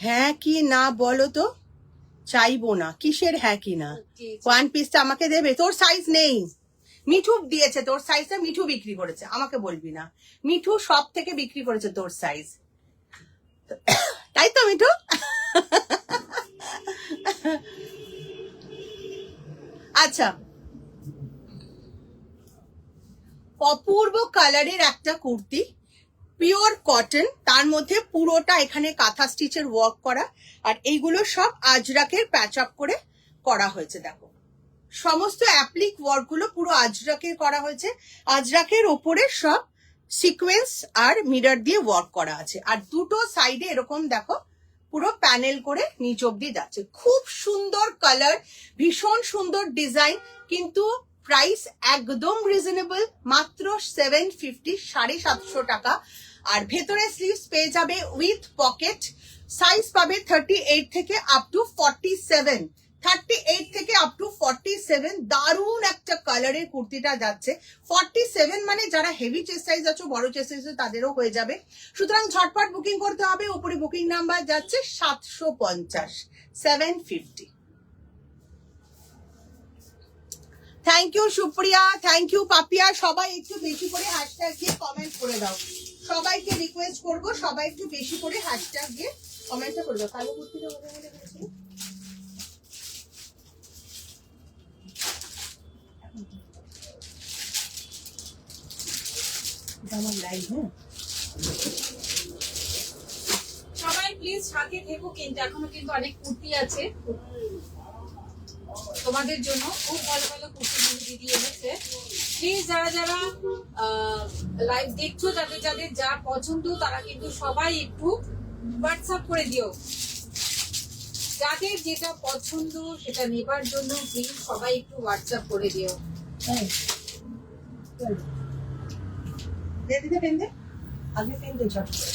হ্যাঁ কি না বলো তো, চাইবো না। কিসের হ্যাঁ কি না? ওয়ান পিসটা আমাকে দেবে? তোর সাইজ নেই, মিঠু দিয়েছে তোর সাইজটা, মিঠু বিক্রি করেছে, আমাকে বলবি না। মিঠু সব থেকে বিক্রি করেছে তোর সাইজ, তাই তো মিঠু? আচ্ছা, অপূর্ব কালারের একটা কুর্তি, পিওর কটন, তার মধ্যে পুরোটা এখানে কাঁথা স্টিচের ওয়ার্ক করা, আর এইগুলো সব আজরাকের প্যাচ আপ করে করা হয়েছে। দেখো সমস্ত অ্যাপ্লিক ওয়ার্ক গুলো পুরো আজরাকের করা হয়েছে। আজরাকের ওপরে সব সিকোয়েন্স আর মিরর দিয়ে ওয়ার্ক করা আছে, আর দুটো সাইডে এরকম দেখো পুরো প্যানেল করে নিচ অব্দি যাচ্ছে। খুব সুন্দর কালার, ভীষণ সুন্দর ডিজাইন, কিন্তু প্রাইস একদম রিজনেবল, মাত্র 750, 750 টাকা। আর ভেতরে স্লিভস পেয়ে যাবে উইথ পকেট। সাইজ পাবে 38 থেকে আপ টু 47, 38 থেকে আপ টু 47। দারুণ একটা কালারের কুর্তিটা যাচ্ছে। 47 মানে যারা হেভি চেস্ট সাইজ আছো, বড় চেস্ট সাইজ তাদেরও হয়ে যাবে। সুতরাং ঝটপট বুকিং করতে হবে। উপরে বুকিং নাম্বার যাচ্ছে 750, 750। Thank you Supriya, thank you Papiya. সবাই একটু বেশি করে হ্যাশট্যাগ দিয়ে কমেন্ট করে দাও। সবাইকে রিকোয়েস্ট করবো, সবাই একটু বেশি করে হ্যাশট্যাগ দিয়ে কমেন্টটা করবে। কালো কুর্তিটা কোথায় গেলে গেছে? আমার লাইভ, হ্যাঁ সবাই প্লিজ সাথে থেকো, কিন্তু এখনো কিন্তু অনেক কুর্তি আছে তোমাদের জন্য। খুব ভালো ভালো কুর্তি দিদি এনেছে। প্লিজ যারা যারা লাইভ দেখছো, যাদের যাদের যা পছন্দ, তারা কিন্তু সবাই একটু হোয়াটসঅ্যাপ করে দিও। যাদের যেটা পছন্দ সেটা নেবার জন্য প্লিজ সবাই একটু হোয়াটসঅ্যাপ করে দিও। দিতে পেন্দে আগে পেন্দে চট করে।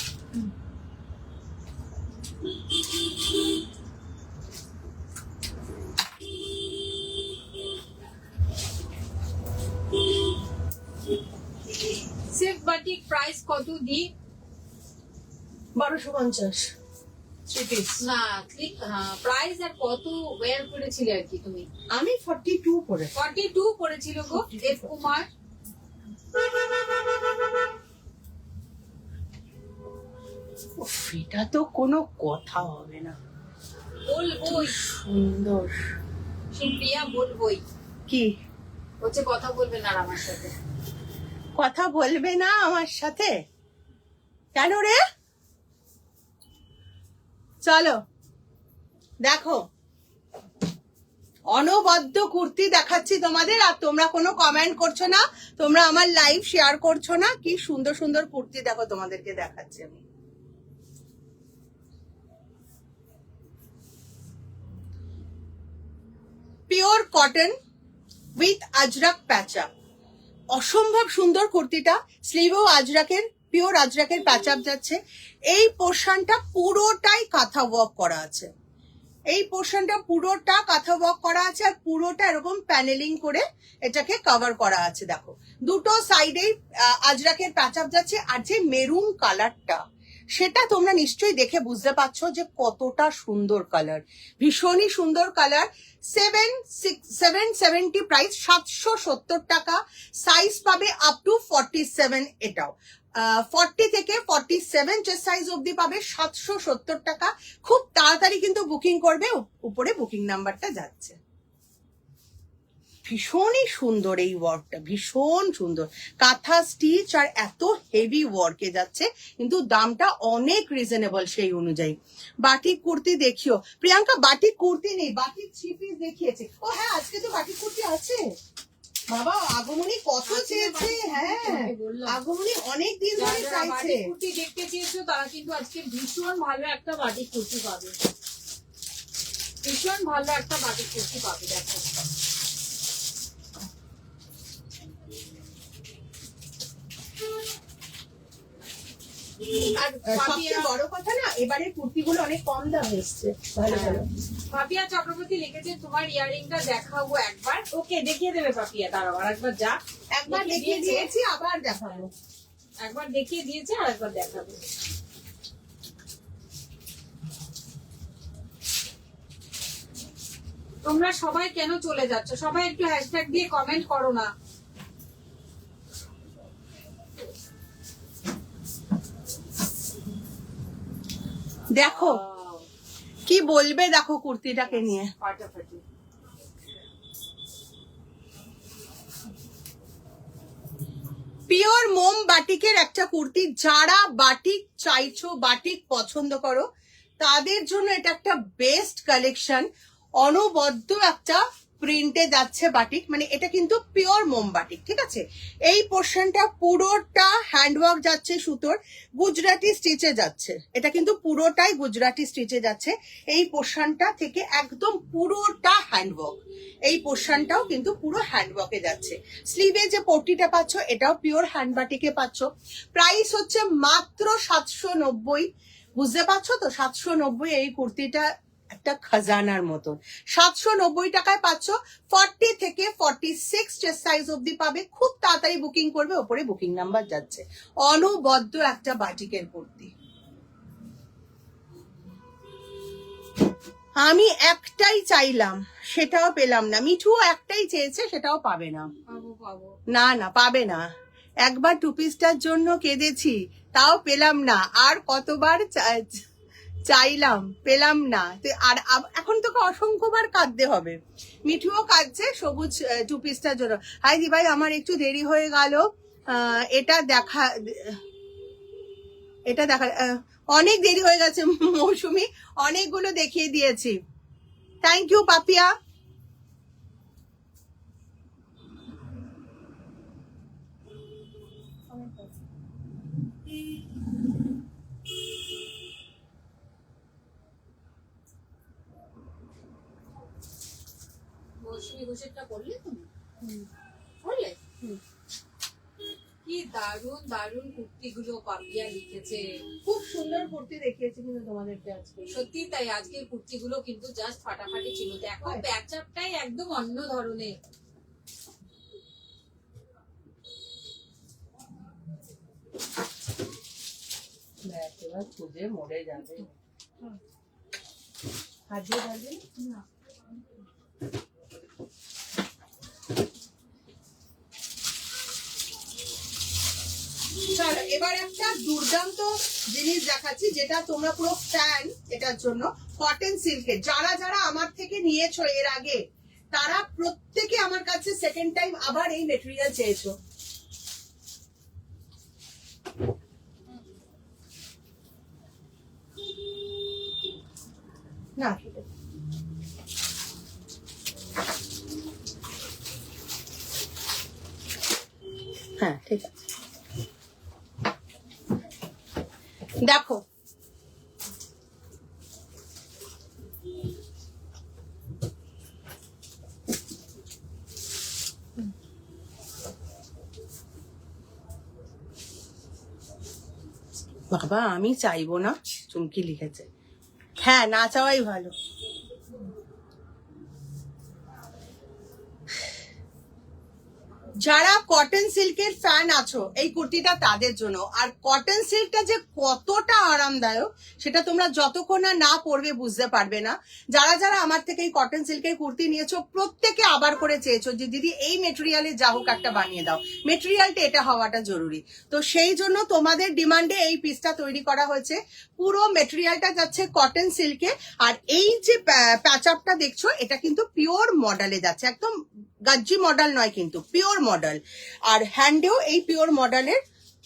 সিল্ক বাটিক প্রাইস কত দি? 1250 3 পিস। না প্রাইস আর কত ওয়্যার করেছিলে আর কি তুমি? আমি 42 করে। 42 পড়েছিল গো দেব কুমার। এটা তো কোনো কথা হবে না, বলবোই সুন্দর। সুপ্রিয়া বলবোই। কি হচ্ছে কথা বলবে না আর আমার সাথে? কথা বলবে না আমার সাথে কেন রে? চলো দেখো, অনবদ্য কুর্তি দেখাচ্ছি তোমাদের, আর তোমরা কোনো কমেন্ট করছো না, তোমরা আমার লাইভ শেয়ার করছো না। কি সুন্দর সুন্দর কুর্তি দেখো তোমাদেরকে দেখাচ্ছি আমি। Pure cotton with Ajrak patch up, অসম্ভব সুন্দর কুর্তিটা। স্লিভও আজরাকের, পিওর আজরাকের প্যাচআপ যাচ্ছে। এই পোর্শনটা পুরোটাই কাঁথা ওয়ার্ক করা আছে, এই পোর্শনটা পুরোটা কাঁথা ওয়ার্ক করা আছে, আর পুরোটা এরকম প্যানেলিং করে এটাকে কভার করা আছে। দেখো দুটো সাইডে আজরাকের প্যাচআপ যাচ্ছে। আর যে মেরুন কালারটা, সেটা তোমরা নিশ্চয়ই দেখে বুঝতে পারছো যে কতটা সুন্দর কালার, ভীষণই সুন্দর কালার। 770 প্রাইস, 770 টাকা। সাইজ পাবে আপ টু 47। এটাও 40 থেকে 47 চেস্ট সাইজ অবধি পাবে 770 টাকা। খুব তাড়াতাড়ি কিন্তু বুকিং করবে, উপরে বুকিং নাম্বারটা যাচ্ছে। ভীষণই সুন্দর এই ওয়ার্কটা, ভীষণ সুন্দর কাঁথা স্টিচ আর এত হেভি ওয়ার্কে যাচ্ছে, কিন্তু দামটা অনেক রিজনেবল সেই অনুযায়ী। বাটিক কুর্তি দেখিও প্রিয়াঙ্কা, বাটিক কুর্তি নেই, বাটিক 3 পিস দেখিয়েছে। ও হ্যাঁ, আজকে তো বাটিক কুর্তি আছে বাবা। আগমনী কত চেয়েছে, হ্যাঁ আগমনী অনেক দিন ধরে চাইছে। বাটিক কুর্তি দেখতে চেয়েছো তারা কিন্তু আজকে ভীষণ ভালো একটা বাটিক কুর্তি পাবে, ভীষণ ভালো একটা বাটিক কুর্তি পাবে। দেখো আর সবচেয়ে বড় কথা না, এবারে কুর্তিগুলো অনেক কম দাম এসছে। ভালো ভালো। পাপিয়া চক্রবর্তী লিখেছে তোমার ইয়ারিংটা দেখাবো একবার। ওকে, দেখিয়ে দেবে পাপিয়া, দাঁড়াও আর একবার যা। একবার দেখিয়ে দিয়েছি, আবার দেখাবো। একবার দেখিয়ে দিয়েছে আর একবার দেখাবো। তোমরা সবাই কেন চলে যাচ্ছ? সবাই একটু হ্যাশট্যাগ দিয়ে কমেন্ট করো না। দেখো কি বলবে, দেখো কুর্তিটাকে নিয়ে। ফাটাফাটি। পিওর মোম বাটিকের একটা কুর্তি, যারা বাটিক চাইছো, বাটিক পছন্দ করো, তাদের জন্য এটা একটা বেস্ট কালেকশন। অনবদ্য একটা প্রিন্টে যাচ্ছে বাটিক, মানে এটা কিন্তু পিওর মোম বাটিক, ঠিক আছে। এই পোর্শনটা পুরোটা হ্যান্ডওয়ার্ক যাচ্ছে, সুতোর গুজরাটি স্টিচে যাচ্ছে, এটা কিন্তু পুরোটাই গুজরাটি স্টিচে যাচ্ছে। এই পোর্শনটা থেকে একদম পুরোটা হ্যান্ডওয়ার্ক, এই পোর্শনটাও কিন্তু পুরো হ্যান্ডওয়ার্কে যাচ্ছে। স্লিভে যে পট্টিটা পাচ্ছ এটাও পিওর হ্যান্ড বাটিকে পাচ্ছ। প্রাইস হচ্ছে মাত্র 790। বুঝতে পারছো তো, 790 এই কুর্তিটা একটা খাজানার মতন। 790 টাকায় পাচ্ছ। 40 থেকে 46 চেস্ট সাইজ অবধি পাবে। খুব তাড়াতাড়ি বুকিং করবে, ওপরে বুকিং নাম্বার যাচ্ছে। অনবদ্য একটা বাটিকের কুর্তি। আমি একটাই চাইলাম, সেটাও পেলাম না। মিঠু একটাই চেয়েছে, সেটাও পাবে না। পাবো পাবো। না না, পাবে না। একবার 2 পিসটার জন্য কেঁদেছি, তাও পেলাম না। আর কতবার চাইলাম, পেলাম না। আর এখন তোকে অসংখ্যবার কাঁদতে হবে। মিঠুও কাঁদছে সবুজ 2 পিসটার জন্য। হাই দি ভাই, আমার একটু দেরি হয়ে গেল। এটা দেখা অনেক দেরি হয়ে গেছে মৌসুমি, অনেকগুলো দেখিয়ে দিয়েছি। Thank you Papiya. মৌসুমী ঘোষেরটা করলে তুমি? করলে? কি দারুন দারুন কুর্তিগুলো পাপিয়া লিখেছে। খুব সুন্দর কুর্তি দেখিয়েছি কিন্তু তোমাদেরকে আজকে। সত্যি তাই, আজকের কুর্তিগুলো কিন্তু জাস্ট ফাটাফাটি ছিল। দেখো প্যাচআপটাই একদম অন্য ধরনের। এবার খুঁজে মরে যাবে। হাজিয়ে যাবে না। চলো এবার একটা দুর্দান্ত জিনিস দেখাচ্ছি, যেটা তোমরা পুরো ফ্যান এটার জন্য। কটন সিল্কের, যারা যারা আমার থেকে নিয়েছো এর আগে, তারা প্রত্যেকে আমার কাছে সেকেন্ড টাইম আবার এই মেটেরিয়াল চেয়েছো। না হ্যাঁ ঠিক আছে, দেখো বাবা, আমি চাইবো না, চুমকি লিখেছে। হ্যাঁ, না চাওয়াই ভালো। যারা কটন সিল্কের ফ্যান আছো এই কুর্তিটা তাদের জন্য। আর কটন সিল্কটা যে কতটা আরামদায়ক সেটা তোমরা যতক্ষণ না পরবে বুঝতে পারবে না। যারা যারা আমার থেকে এই কটন সিল্কের কুর্তি নিয়েছো প্রত্যেকে আবার করে চেয়েছো যে দিদি এই মেটেরিয়ালে যা হোক একটা বানিয়ে দাও, মেটেরিয়ালটা এটা হওয়াটা জরুরি। তো সেই জন্য তোমাদের ডিমান্ডে এই পিসটা তৈরি করা হয়েছে। পুরো মেটেরিয়ালটা যাচ্ছে কটন সিল্কে, আর এই যে প্যাচ আপটা দেখছো এটা কিন্তু পিওর মডেলে যাচ্ছে, একদম গাজ্জি মডেল নয় কিন্তু পিওর মডেল। আর হ্যান্ডেও এই পিওর মডেলের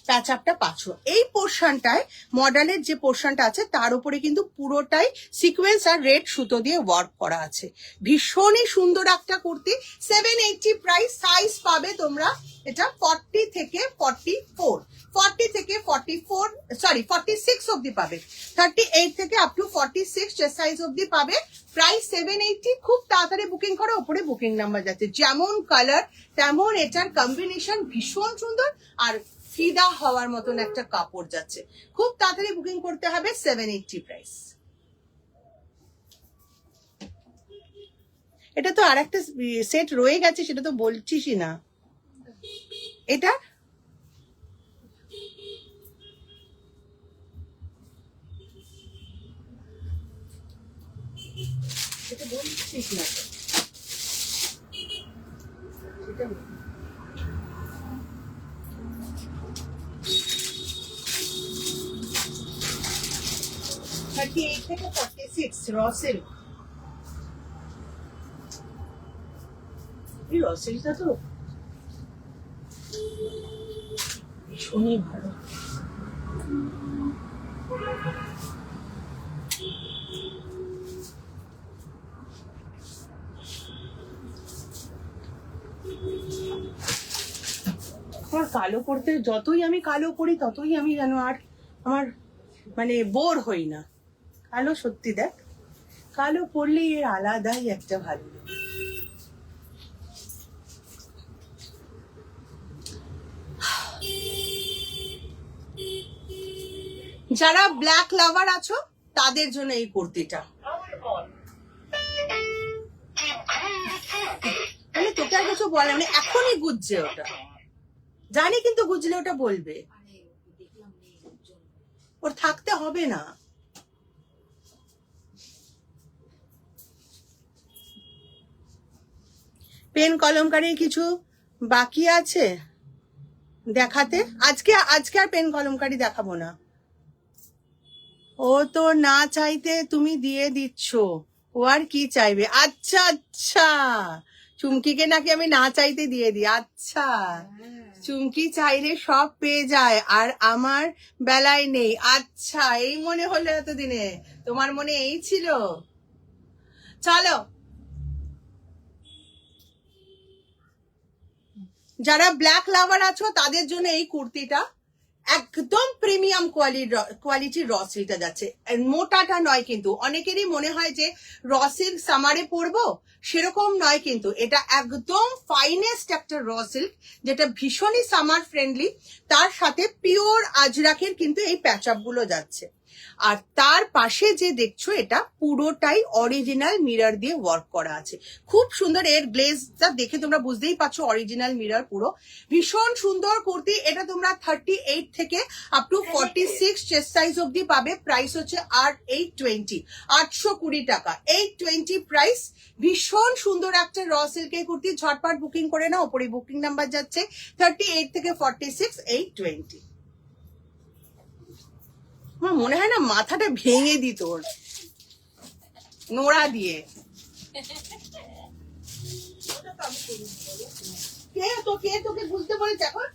প্যাচ আপটা পাচ্ছ। এই পোর্শনটায় মডেলের যে পোর্শনটা আছে তার উপরে কিন্তু পুরোটাই সিকোয়েন্স আর রেড সুতো দিয়ে ওয়ার্ক করা আছে। ভীষণই সুন্দর একটা কুর্তি। 780 প্রাইস। সাইজ পাবে তোমরা এটা 40 থেকে 44, 40 থেকে 44, সরি 46 অব্দি পাবে, 38 থেকে আপ টু 46 চেস্ট সাইজ অব্দি পাবে। প্রাইস 780। খুব তাড়াতাড়ি বুকিং করো, ওপরে বুকিং নাম্বার যাচ্ছে। যেমন কালার তেমন এটার কম্বিনেশন ভীষণ সুন্দর, আর ফিদা হওয়ার মতন একটা কাপড় যাচ্ছে। খুব তাড়াতাড়ি বুকিং করতে হবে। 780 প্রাইস। এটা তো আর একটা সেট রয়ে গেছে, সেটা তো বলছিসই না। এটা এটা বলছিস না তো। এটা 38 থেকে 46 র সিল্ক। এই র সিল্কটা তো ভীষণই ভালো। আমার কালো পড়তে, যতই আমি কালো পড়ি ততই আমি যেন আর আমার মানে বোর হই না। কালো সত্যি দেখ, কালো পড়লে এর আলাদাই একটা ভালো লাগে। যারা ব্ল্যাক লাভার আছো তাদের জন্য এই কুর্তিটা। মানে তোকে আর কিছু বলে মানে এখনই গুজছে ওটা, জানি কিন্তু গুজলে ওটা বলবে, ওর থাকতে হবে না। পেন কলমকারি কিছু বাকি আছে দেখাতে? আজকে আর পেন কলমকারি দেখাবো না। ও তো না চাইতে তুমি দিয়ে দিচ্ছ, ও আর কি চাইবে? আচ্ছা আচ্ছা, চুমকিকে নাকি আমি না চাইতে দিয়ে দিই। আচ্ছা, চুমকি চাইলে সব পেয়ে যায় আর আমার বেলায় নেই। আচ্ছা, এই মনে হলো এতদিনে? তোমার মনে এই ছিল? চলো, যারা ব্ল্যাক লাভার আছো তাদের জন্য এই কুর্তিটা একদম প্রিমিয়াম কোয়ালিটির র সিল্কটা যাচ্ছে। মোটাটা নয় কিন্তু, অনেকেরই মনে হয় যে র সিল্ক সামারে পরবো, সেরকম নয় কিন্তু। এটা একদম ফাইনেস্ট একটা র সিল্ক, যেটা ভীষণই সামার ফ্রেন্ডলি। তার সাথে পিওর আজরাকের কিন্তু এই প্যাচ আপ গুলো যাচ্ছে। আর তার পাশে যে দেখছো এটা পুরোটাই অরিজিনাল মিরর দিয়ে ওয়ার্ক করা আছে। খুব সুন্দর। এর গ্লেজটা দেখে তোমরা বুঝতেই পারছো অরিজিনাল মিরর পুরো। ভীষণ সুন্দর কুর্তি। এটা তোমরা 38 থেকে আপ টু 46 চেস্ট সাইজ অব্দি পাবে। প্রাইস হচ্ছে 820, 820 টাকা। 820 প্রাইস। ভীষণ সুন্দর একটা র সিল্কের কুর্তি। ঝটপট বুকিং করে নাও, ওপরে বুকিং নাম্বার যাচ্ছে। 38 থেকে 46, 820। আমার মনে হয় না মাথাটা ভেঙে দিত ওর নোড়া দিয়ে। কে তোকে বুঝতে বলেছে এখন?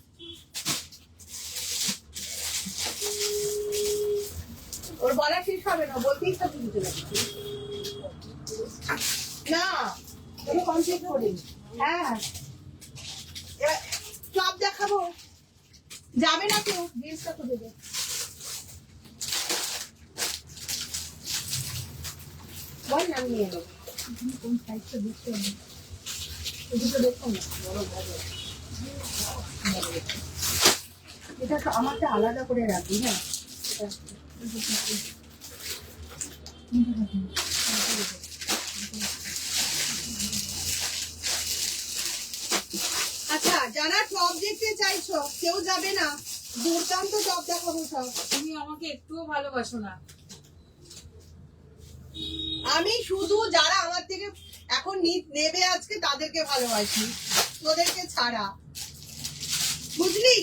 ওর বলা শেষ হবে না, বলতেই তো বুঝতে পারছি না। ওটা কমপ্লিট করি। হ্যাঁ, সব দেখাবো, যাবে না কেউ। জিনিসটা তো দেবে। বল না, নিয়ে নেবো। কোন সাইজটা দেখতে হবে? এদিকে দেখো না, বড় বড়। এটা তো আমারটা আলাদা করে রাখবি। হ্যাঁ, আচ্ছা, যারা চাইছো? কেউ যাবে না, দুর্দান্ত টপ দেখাবো সব। তুমি আমাকে একটুও ভালোবাসো না। আমি শুধু যারা আমার থেকে এখন নেবে আজকে তাদেরকে ভালোবাসি, তোদেরকে ছাড়া, বুঝলি?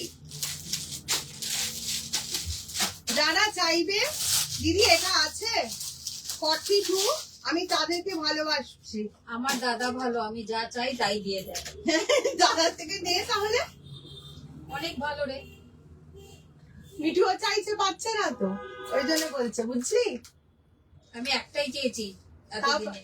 যারা চাইবে দিদি এটা আছে 42, আমি তাদেরকে ভালোবাসছি। আমার দাদা ভালো, আমি যা চাই তাই দিয়ে দেয়। দাদার থেকে নে তাহলে। অনেক ভালো রে। মিঠুও চাইছে, পাচ্ছে না তো, ওই জন্য বলছে, বুঝলি? আমি একটাই চেয়েছি এতদিনে।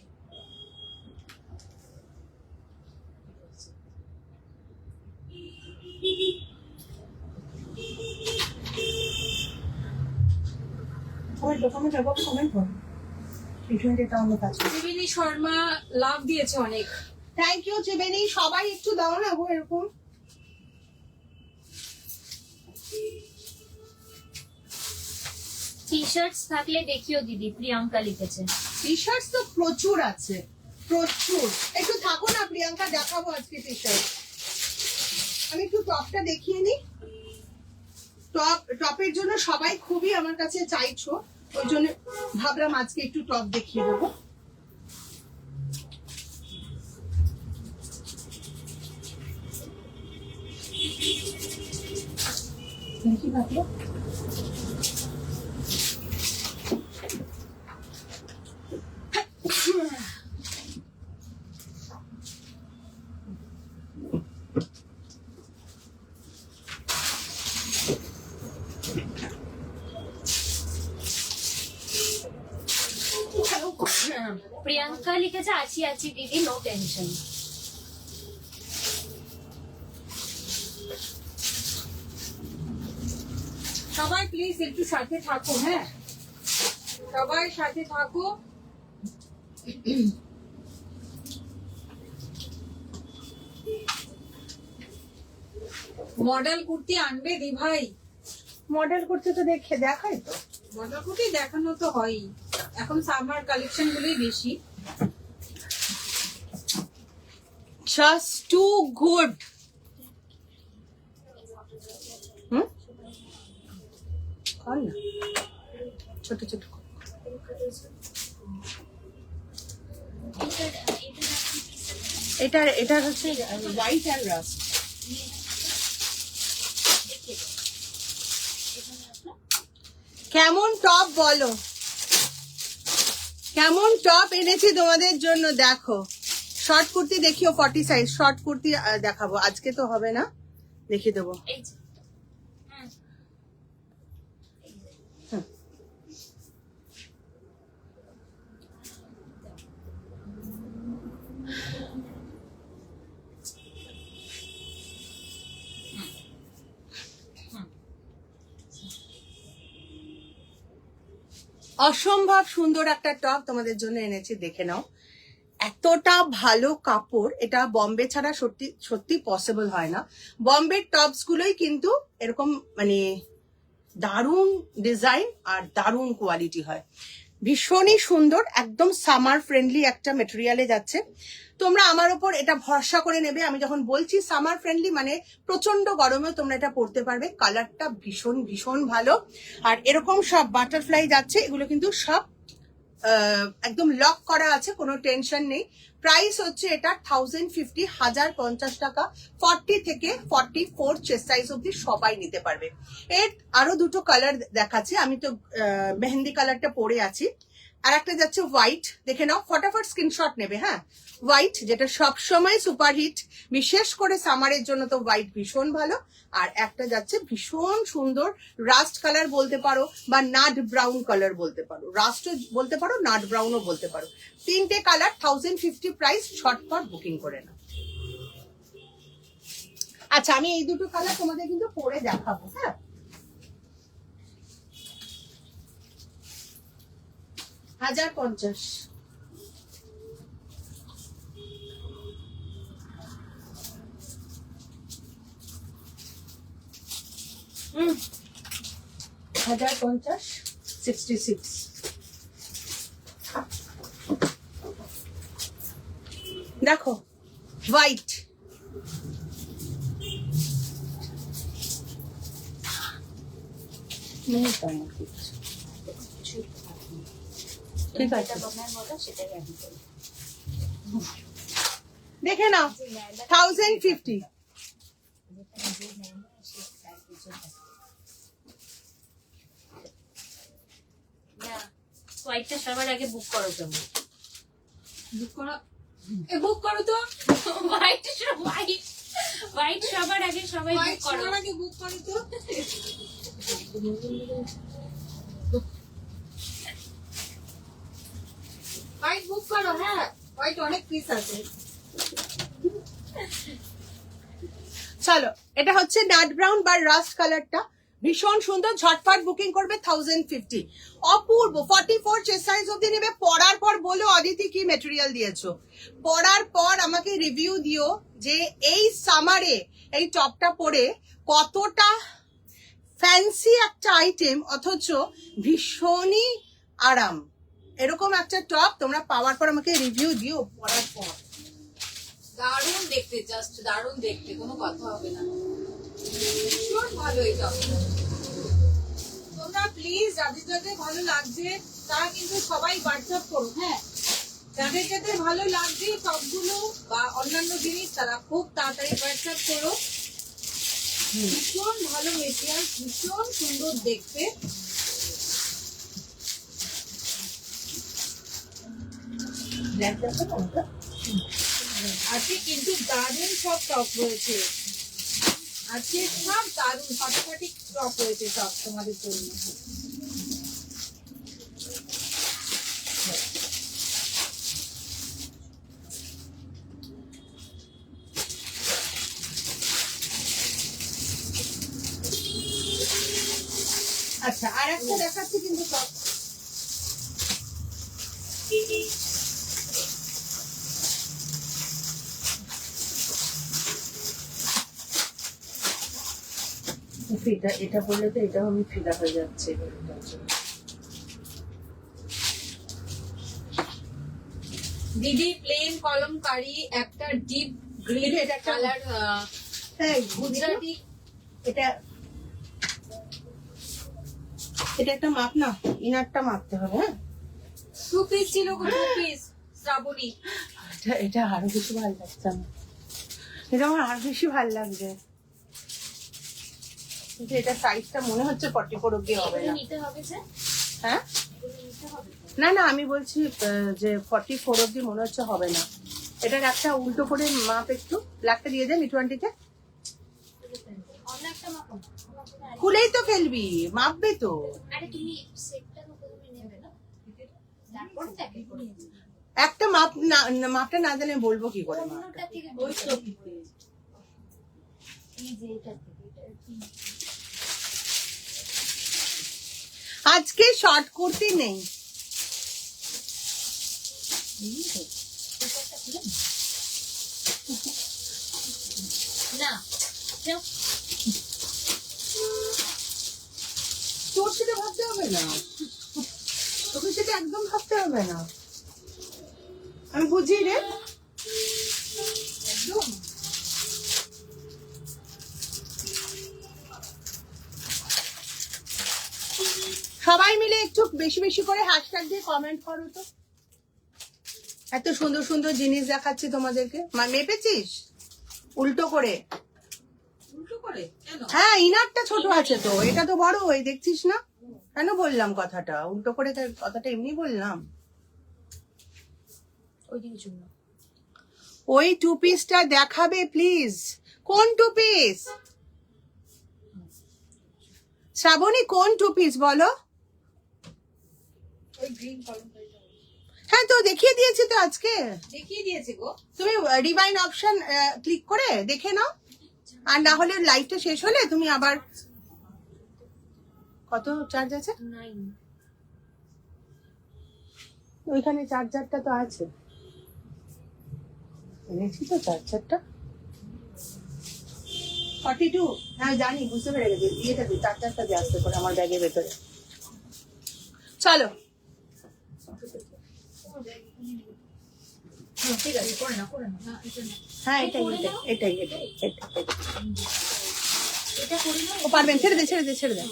কমেন্ট কর। ত্রিবেণী শর্মা লাভ দিয়েছে অনেক। থ্যাংক ইউ ত্রিবেণী, সবাই একটু দাও না গো এরকম। টি শার্টস থাকলে দেখিও দিদি, প্রিয়াঙ্কা লিখেছে। টি শার্টস তো প্রচুর আছে, প্রচুর। একটু থাকো না প্রিয়াঙ্কা, দেখাবো আজকে টি শার্ট। আমি একটু টপটা দেখিয়ে নি। টপের জন্য সবাই খুবই আমার কাছে চাইছো, ওই জন্য ভাবলাম আজকে একটু টপ দেখিয়ে দেবো। দেখি ভাবলো প্রিয়াঙ্কা লিখেছে আছি আছি দিদি, নো টেনশন। সবাই প্লিজ একটু সাথে থাকো, হ্যাঁ সবাই সাথে থাকো। মডেল কুর্তি আনবে দি ভাই? মডেল করতে তো দেখাই তো, মডেল কুর্তি দেখানো তো হয়ই, এখন সামার কালেকশন গুলোই বেশি। Just too good. ছোট ছোট এটা হচ্ছে হোয়াইট অ্যান্ড রাস্ট। কেমন টপ বলো, কেমন টপ এনেছি তোমাদের জন্য। দেখো শর্ট কুর্তি দেখিও, 40 সাইজ শর্ট কুর্তি দেখাবো, আজকে তো হবে না, দেখিয়ে দেবো। অসম্ভব সুন্দর একটা টপ তোমাদের জন্য এনেছি, দেখে নাও। এতটা ভালো কাপড়, এটা বম্বে ছাড়া সত্যি সত্যি পসিবল হয় না। বম্বের টপস গুলোই কিন্তু এরকম মানে দারুণ ডিজাইন আর দারুণ কোয়ালিটি হয়, ভীষণই সুন্দর, একদম সামার ফ্রেন্ডলি একটা মেটেরিয়ালে যাচ্ছে। তোমরা আমার উপর এটা ভরসা করে নেবে, আমি যখন বলছি সামার ফ্রেন্ডলি মানে প্রচন্ড গরমেও তোমরা এটা পরতে পারবে। কালারটা ভীষণ ভীষণ ভালো, আর এরকম সব বাটারফ্লাই যাচ্ছে, এগুলো কিন্তু সব একদম লক করা আছে, কোনো টেনশন নেই। প্রাইস হচ্ছে এটা 1050, 1050 টাকা। 40 থেকে 44 চেস্ট সাইজ অব্দি সবাই নিতে পারবে। এর আরো দুটো কালার দেখাচ্ছি, আমি তো মেহেন্দি কালারটা পরে আছি, আর একটা যাচ্ছে হোয়াইট, দেখে নাও, ফটাফট স্ক্রিনশট নেবে। হ্যাঁ হোয়াইট, যেটা সবসময় সুপারহিট, বিশেষ করে সামারের জন্য তো হোয়াইট ভীষণ ভালো। আর একটা যাচ্ছে ভীষণ সুন্দর রাস্ট কালার বলতে পারো, বা নাট ব্রাউন কালার বলতে পারো, রাস্টও বলতে পারো, নাট ব্রাউনও বলতে পারো। তিনটে কালার, 1050 প্রাইস, ঝটপট বুকিং করে নাও। আচ্ছা আমি এই দুটো কালার তোমাদের কিন্তু পরে দেখাবো। হ্যাঁ 1050। হুম 1050, 66। দেখো হোয়াইট, নেই তো আমার কিছু। ঠিক আছে, দেখে নাও 1050। হোয়াইটটা সবার আগে বুক করো তুমি। বুক করো, বুক করো তো। হোয়াইট হোয়াইট সবার আগে সবাই বুক হোয়াইট করো। সবার আগে বুক করো তো। হোয়াইট বুক করো, হ্যাঁ হোয়াইট অনেক পিস আছে। চলো, এটা হচ্ছে নাট ব্রাউন বা রাস্ট কালারটা, ভীষণ সুন্দর। ঝটপট বুকিং করবে 1050। অপূর্ব 44 চেস্ট সাইজ অব্দি নেবে। পরার পর বলো অদিতি কি মেটেরিয়াল দিয়েছো, পরার পর আমাকে রিভিউ দিও যে এই সামারে এই টপটা পরে কতটা ফ্যান্সি একটা আইটেম অথচ ভীষণই আরাম। এরকম একটা টপ তোমরা পাওয়ার পর আমাকে রিভিউ দিও পরার পর। দারুণ দেখতে, জাস্ট দারুণ দেখতে, কোনো কথা হবে না। ভীষণ ভালো এই টপটা। তোমরা প্লিজ যাদের যাদের ভালো লাগছে তারা কিন্তু সবাই হোয়াটসঅ্যাপ করো, হ্যাঁ। যাদের যাদের ভালো লাগছে টপগুলো বা অন্যান্য জিনিস তারা খুব তাড়াতাড়ি হোয়াটসঅ্যাপ করো। ভীষণ ভালো মেটেরিয়াল, ভীষণ সুন্দর দেখতে। আজকে কিন্তু দারুণ সব টপ রয়েছে, আজকে সব দারুণ ফাটাফাটি টপ রয়েছে টপ তোমাদের জন্য। আচ্ছা, আর একটা দেখাচ্ছি কিন্তু টপ। এটা বললে তো এটা আমি ফিদা হয়ে যাচ্ছে। দিদি প্লেন কলমকারি একটা ডিপ গ্রিন এটা একটা- কালার, হ্যাঁ, গুজরাটি। এটা এটা একটা মাপ না, ইনারটা মাপতে হবে। হ্যাঁ, 2 পিস ছিল, 2 পিস শ্রাবণী। এটা আরো বেশি ভালো লাগছে আমার, এটা আমার আরো বেশি ভালো লাগছে। কিন্তু এটা সাইজটা মনে হচ্ছে 44 অব্দি হবে না। নিতে হবে যে হ্যাঁ, নিতে হবে তো। না না, আমি বলছি যে 44 অব্দি মনে হচ্ছে হবে না। এটার একটা উল্টো করে মাপ একটু ব্ল্যাকটা দিয়ে দেন মিঠু আন্টিকে। অন্য একটা মাপো। খুলেই তো ফেলবি, মাপবে তো। আরে তুমি সেটটা তো তুমি নেবে না, তারপর প্যাকেট করে দিবে। একটা মাপ না, মাপটা না দিলে বলবো কি করে মাপটা। অন্যটা থেকে ওই তো এই যে এটা থেকে এটা আজকে শর্ট কুর্তি নেই। না যাও। তোর সেটা ভাবতে হবে না, তোকে সেটা একদম ভাবতে হবে না। আমি বুঝি রে, একদম। সবাই মিলে একটু বেশি বেশি করে হ্যাশট্যাগ দিয়ে কমেন্ট করো তো। এত সুন্দর সুন্দর জিনিস দেখাচ্ছি তোমাদেরকে। মেপেছিস উল্টো করে? উল্টো করে কেন? হ্যাঁ, ইনারটা ছোট আছে তো, এটা তো বড়। ওই দেখছিস না, কেন বললাম কথাটা উল্টো করে? কথাটা এমনি বললাম। ওইদিকে জন্য ওই 2 পিসটা দেখাবে প্লিজ। কোন 2 পিস? শ্রাবণী কোন 2 পিস বলো? ওই গ্রিন কলমকারিটা হ্যাঁ, তো দেখিয়ে দিয়েছি তো আজকে। দেখিয়ে দিয়েছে গো। তুমি রিভাইন অপশন ক্লিক করে দেখে নাও, আর না হলে লাইভটা শেষ হলে তুমি আবার। কত চার্জ আছে? 9 ওইখানে চার্জারটা তো আছে, এনেছি তো চার্জারটা। 42। হ্যাঁ জানি, বুঝতে পেরে গেছি। ইয়েটা দিই, চার্জারটা দিয়ে আসতে করে আমার ব্যাগের ভেতরে। চলো, ঠিক আছে, করে না করে না। হ্যাঁ এটাই এটাই এটাই এটাই এটাই। এটা করে নাও। ও পারবেন, ছেড়ে দে ছেড়ে দে ছেড়ে দে।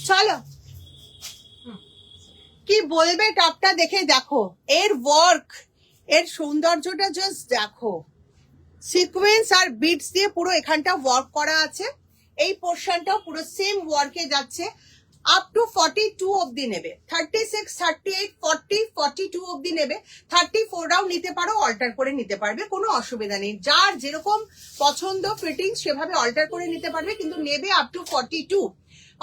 চলো কি বলবে টপটা দেখে দেখো, এর ওয়ার্ক, এর সৌন্দর্যটা জাস্ট দেখো। সিকোয়েন্স আর বিটস দিয়ে পুরো এখানটা ওয়ার্ক করা আছে, এই পোর্শনটাও পুরো সেম ওয়ার্কে যাচ্ছে। আপ টু 42 অব্দি নেবে, 36, 38, 40, 42 অব্দি নেবে, 34রাও নিতে পারো, অল্টার করে নিতে পারবে, কোনো অসুবিধা নেই। যার যেরকম পছন্দ ফিটিং সেভাবে অল্টার করে নিতে পারবে, কিন্তু নেবে আপ টু 42।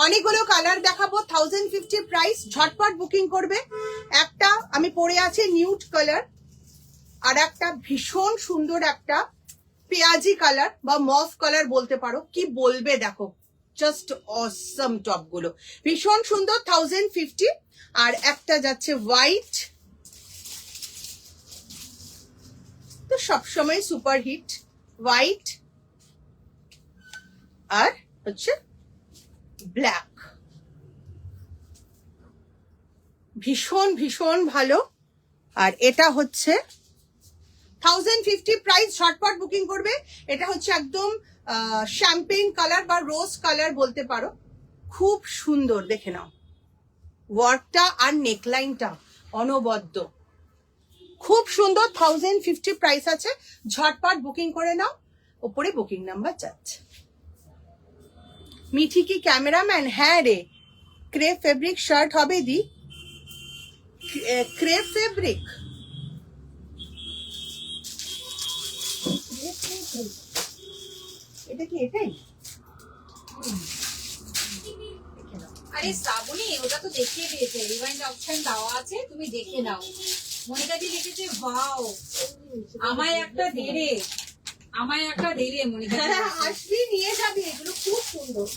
অনেকগুলো কালার দেখাবো, 1050 প্রাইস, ঝটপট বুকিং করবে। একটা আমি পরে আছি নিউড কালার, আর একটা ভীষণ সুন্দর একটা পেঁয়াজি কালার বা মফ কালার বলতে পারো, কি বলবে দেখো, জাস্ট অসম টপ গুলো, ভীষণ সুন্দর, 1050। আর একটা যাচ্ছে হোয়াইট, তো সবসময় সুপার হিট হোয়াইট, আর হচ্ছে ব্ল্যাক, ভীষণ ভীষণ ভালো। আর এটা হচ্ছে 1050 প্রাইস, ঝটপট বুকিং করবে। এটা হচ্ছে একদম শ্যাম্পেন কালার বা রোজ কালার বলতে পারো, খুব সুন্দর, দেখে নাও ওয়ার্কটা আর নেকলাইনটা অনবদ্য, খুব সুন্দর। 1050 প্রাইস আছে, ঝটপট বুকিং করে নাও, উপরে বুকিং নাম্বার যাচ্ছে। মিঠি কি ক্যামেরাম্যান? হ্যাঁ রে, ক্রেপ ফেব্রিক শার্ট হবে দি, ক্রেপ ফেব্রিক, এটা কি এটাই? আরে শ্রাবণী, ওটা তো দেখিয়ে দিয়েছে, রিভাইন্ড অপশন দেওয়া আছে, তুমি দেখে নাও। মনিকাজি লিখেছে ওয়াও, আমায় একটা দে রে, আমায় একটা দে রে। মনিকা আসবি নিয়ে যাবি, এগুলো খুব সুন্দর,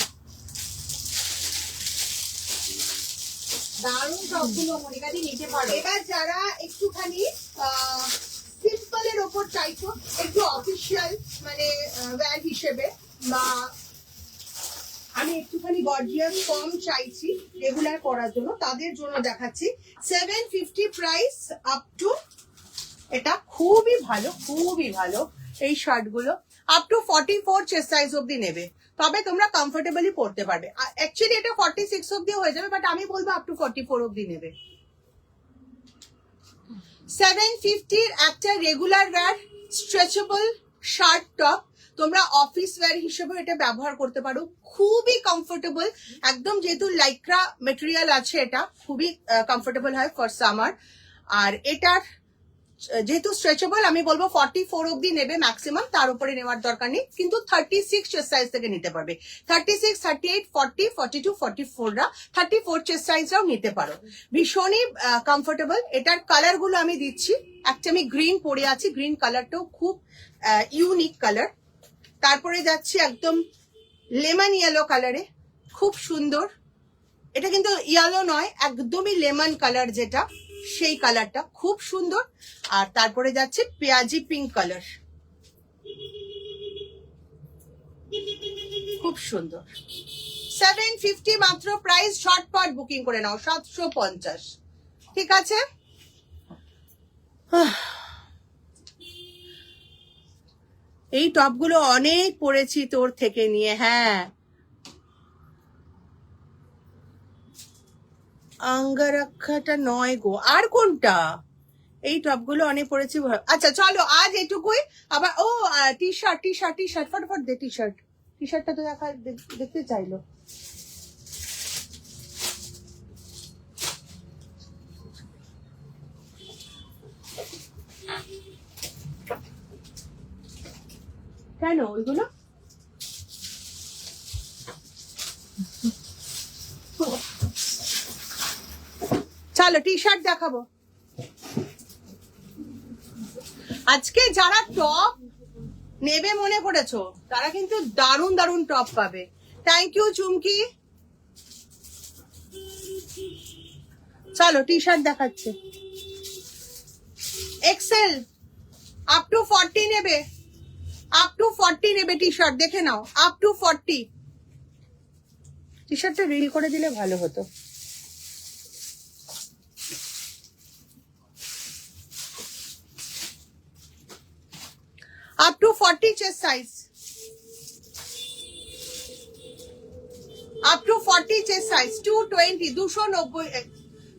দারুণ সবগুলো মনিকাজি নিতে পারো। এবার যারা একটুখানি সিম্পলের ওপর চাইছো, একটু অফিসিয়াল মানে ওয়্যার হিসেবে, বা আমি একটুখানি গর্জিয়াস কম চাইছি রেগুলার পরার জন্য, তাদের জন্য দেখাচ্ছি 750 প্রাইস আপ টু, এটা খুবই ভালো, খুবই ভালো এই শার্ট গুলো, আপ টু 44 চেস্ট সাইজ অব্দি নেবে, তবে তোমরা কমফোর্টেবলি পরতে পারবে। অ্যাকচুয়ালি এটা 46 অব্দি হয়ে যাবে, বাট আমি বলবো আপ টু 44 অব্দি নেবে। 750 একটা regular wire stretchable shirt top, তোমরা অফিস ওয়্যার হিসেবে এটা ব্যবহার করতে পারো, খুবই কমফোর্টেবল একদম, যেহেতু লাইক্রা মেটেরিয়াল আছে, এটা খুবই কমফোর্টেবল হয় ফর সামার। আর এটার যেহেতু স্ট্রেচেবল, আমি বলবো 44 অব্দি নেবে ম্যাক্সিমাম, তার উপরে নেওয়ার দরকার নেই, কিন্তু 36 চেস্ট সাইজ থেকে নিতে পারবে, 36, 38, 40, 42, 44রা 34 চেস্ট সাইজরাও নিতে পারো, ভীষণই কমফোর্টেবল। এটার কালার গুলো আমি দিচ্ছি, একটা আমি গ্রিন পরে আছি, গ্রিন কালারটাও খুব ইউনিক কালার। তারপরে যাচ্ছি একদম লেমন ইয়েলো কালারে, খুব সুন্দর, এটা কিন্তু ইয়েলো নয়, একদমই লেমন কালার যেটা, সেই কালারটা খুব সুন্দর। আর তারপরে যাচ্ছে পেঁয়াজি পিঙ্ক কালার, খুব সুন্দর, 750 মাত্র প্রাইস, ঝটপট বুকিং করে নাও, 750, ঠিক আছে। এই টপগুলো অনেক পরেছি তোর থেকে নিয়ে, হ্যাঁ, আঙ্গারাক্ষাটা নয় গো, আর কোনটা, এই টপগুলো অনেক পরেছি। আচ্ছা চলো আজ এটুকুই, আবার ও T shirt, T shirt, T shirt, ফটাফট দে টি শার্ট, টি শার্টটা তো দেখা দেখতে চাইলো। কেন ওইগুলো? চলো টি শার্ট দেখাবো। আজকে যারা টপ নেবে মনে করেছো, তারা কিন্তু দারুণ দারুণ টপ পাবে। থ্যাংক ইউ চুমকি। চলো টি শার্ট দেখাচ্ছে, এক্সেল আপ টু 40 নেবে, আপ টু 40 নেবে টি শার্ট, দেখে নাও, আপ টু 40। টি শার্টটা রিল করে দিলে ভালো হতো। up to 40 chest size, up to 40 chest size 220 290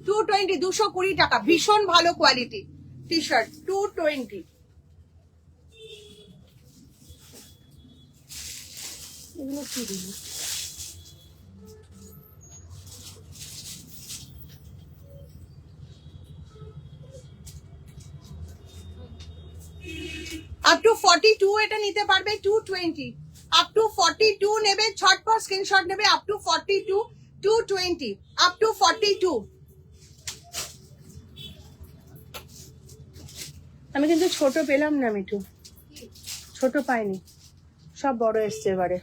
220 220 টাকা, ভীষণ ভালো কোয়ালিটি টি শার্ট 220। এগুলো কি দিল? আপ টু 42 এটা নিতে পারবে 220, আপ টু 42 নেবে, ঝটপট স্ক্রিনশট নেবে, আপ টু 42 220, আপ টু 42। আমি কিন্তু ছোট পেলাম না মিঠু, ছোট পাইনি, সব বড় এসছে এবারে।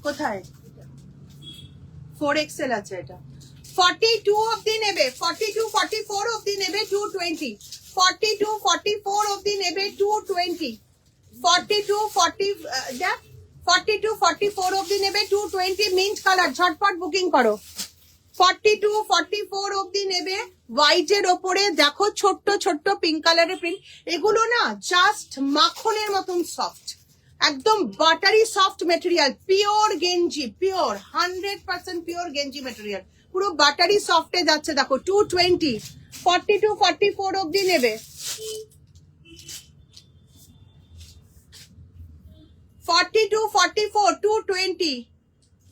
কোথায় 4XL আছে এটা। 42 অবধি নেবে, 42 44 অবধি নেবে 220, 42 44 অবধি নেবে 220, 42 40 দেখ 42 44 অবধি নেবে 220 মিন্ট কালার, ঝটপট বুকিং করো। 42 44 অবধি নেবে হোয়াইট এর ওপরে দেখো ছোট্ট ছোট্ট পিঙ্ক কালারের প্রিন্ট, এগুলো না জাস্ট মাখনের মতন সফট, একদম বাটারি সফট মেটেরিয়াল, পিওর গেঞ্জি, পিওর 100% পিওর গেঞ্জি মেটেরিয়াল, পুরো বাটারি সফটে যাচ্ছে দেখো 220। 42 44 অবধি নেবে, 42 44 220,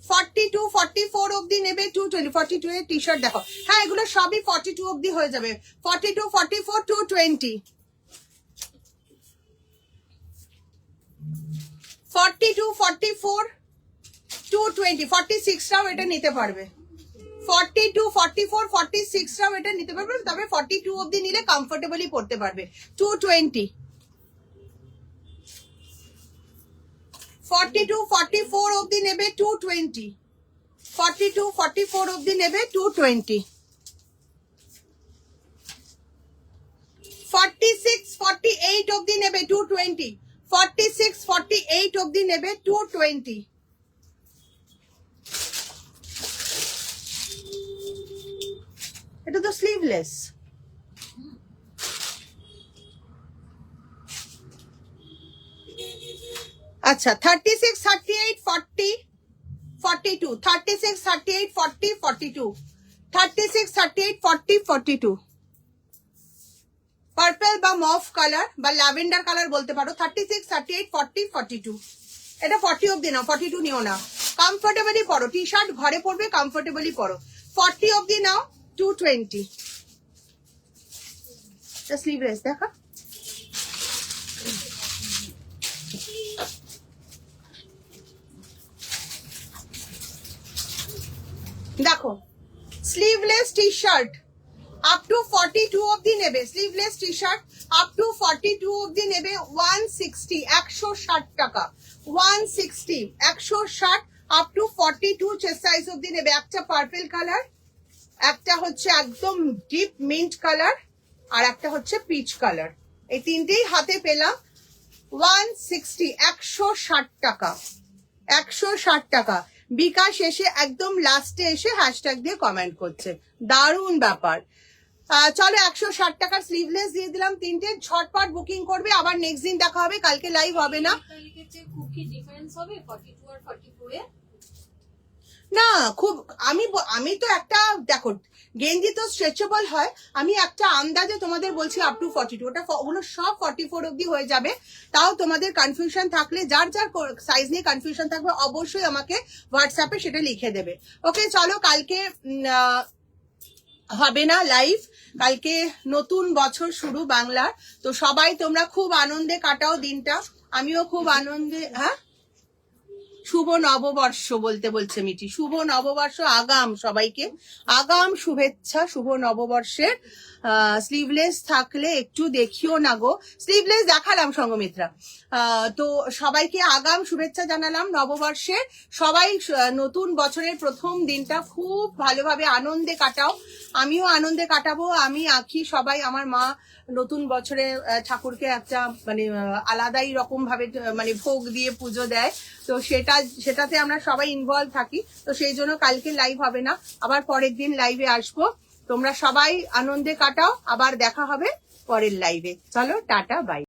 42 44 অবধি নেবে 220, 42 এর টি শার্ট দেখো, হ্যাঁ এগুলো সবই 42 অবধি হয়ে যাবে, 42 44 220, 42 44 220, 46টাও এটা নিতে পারবে, 42 44 46টাও এটা নিতে পারবে, তবে 42 অবধি নিলে কমফোর্টেবলি পড়তে পারবে 220। 42 44 অবধি নেবে 220, 42 44 অবধি নেবে 220, 46 48 অবধি নেবে 220, 46 48 অবধি নেবে 220। এটা তো স্লিভলেস, আচ্ছা 36 38 40 42, 36 38 40 42, 36 38 40 42, পার্পল বা মফ কালার বা ল্যাভেন্ডার কালার বলতে পারো, 36 38 40 42, এটা 40 অবধি নাও, 42 নিও না, কমফোর্টেবলি পরো, টি শার্ট ঘরে পরবে কমফোর্টেবলি পরো, 40 অবধি নাও 220। স্লিভলেস দেখা, দেখো sleeveless T shut up to 42 অবধি নেবে, sleeveless T shut up to 42 অবধি নেবে 160 160 টাকা, 160 160 আপ টু 42 চেস্ট সাইজ অবধি নেবে, একটা পার্পল কালার, একটা হচ্ছে একদম ডিপ মিন্ট কালার, আর একটা হচ্ছে পিচ কালার, এই তিনটেই হাতে পেলাম 160 160 টাকা, 160 টাকা। বিকাশ এসে একদম লাস্টে এসে হ্যাশট্যাগ দিয়ে কমেন্ট করছে, দারুণ ব্যাপার। চলো 160 টাকার স্লিভলেস দিয়ে দিলাম তিনটে, ঝটপট বুকিং করবে, আবার নেক্সট দিন দেখা হবে, কালকে লাইভ হবে না। খুব কি ডিফারেন্স হবে 42 আর 44 এ? না খুব, আমি তো একটা দেখো গেঞ্জি তো স্ট্রেচেবল হয়, আমি একটা আন্দাজে তোমাদের বলছি আপ টু 42, ওগুলো সব 44 অবধি হয়ে যাবে। তাও তোমাদের কনফিউশন থাকলে, যার যার সাইজ নিয়ে কনফিউশন থাকবে অবশ্যই আমাকে হোয়াটসঅ্যাপে সেটা লিখে দেবে। ওকে চলো, কালকে হবে না লাইভ, কালকে নতুন বছর শুরু বাংলার, তো সবাই তোমরা খুব আনন্দে কাটাও দিনটা, আমিও খুব আনন্দে। হ্যাঁ শুভ নববর্ষ বলতে বলছে মিটি, শুভ নববর্ষ, আগাম সবাইকে আগাম শুভেচ্ছা শুভ নববর্ষের। স্লিভলেস থাকলে একটু দেখিও না গো, স্লিভলেস দেখালাম সঙ্গমিত্রা, তো সবাইকে আগাম শুভেচ্ছা জানালাম নববর্ষে, সবাই নতুন বছরের প্রথম দিনটা খুব ভালোভাবে আনন্দে কাটাও, আমিও আনন্দে কাটাবো। আমি আঁকি, সবাই আমার মা নতুন বছরে ঠাকুরকে একটা মানে আলাদাই রকম ভাবে মানে ভোগ দিয়ে পুজো দেয়, তো সেটাতে আমরা সবাই ইনভলভ থাকি, তো সেই জন্য কালকে লাইভ হবে না, আবার পরের দিন লাইভে আসবো। তোমরা সবাই আনন্দে কাটাও, আবার দেখা হবে পরের লাইভে। চলো টাটা বাই।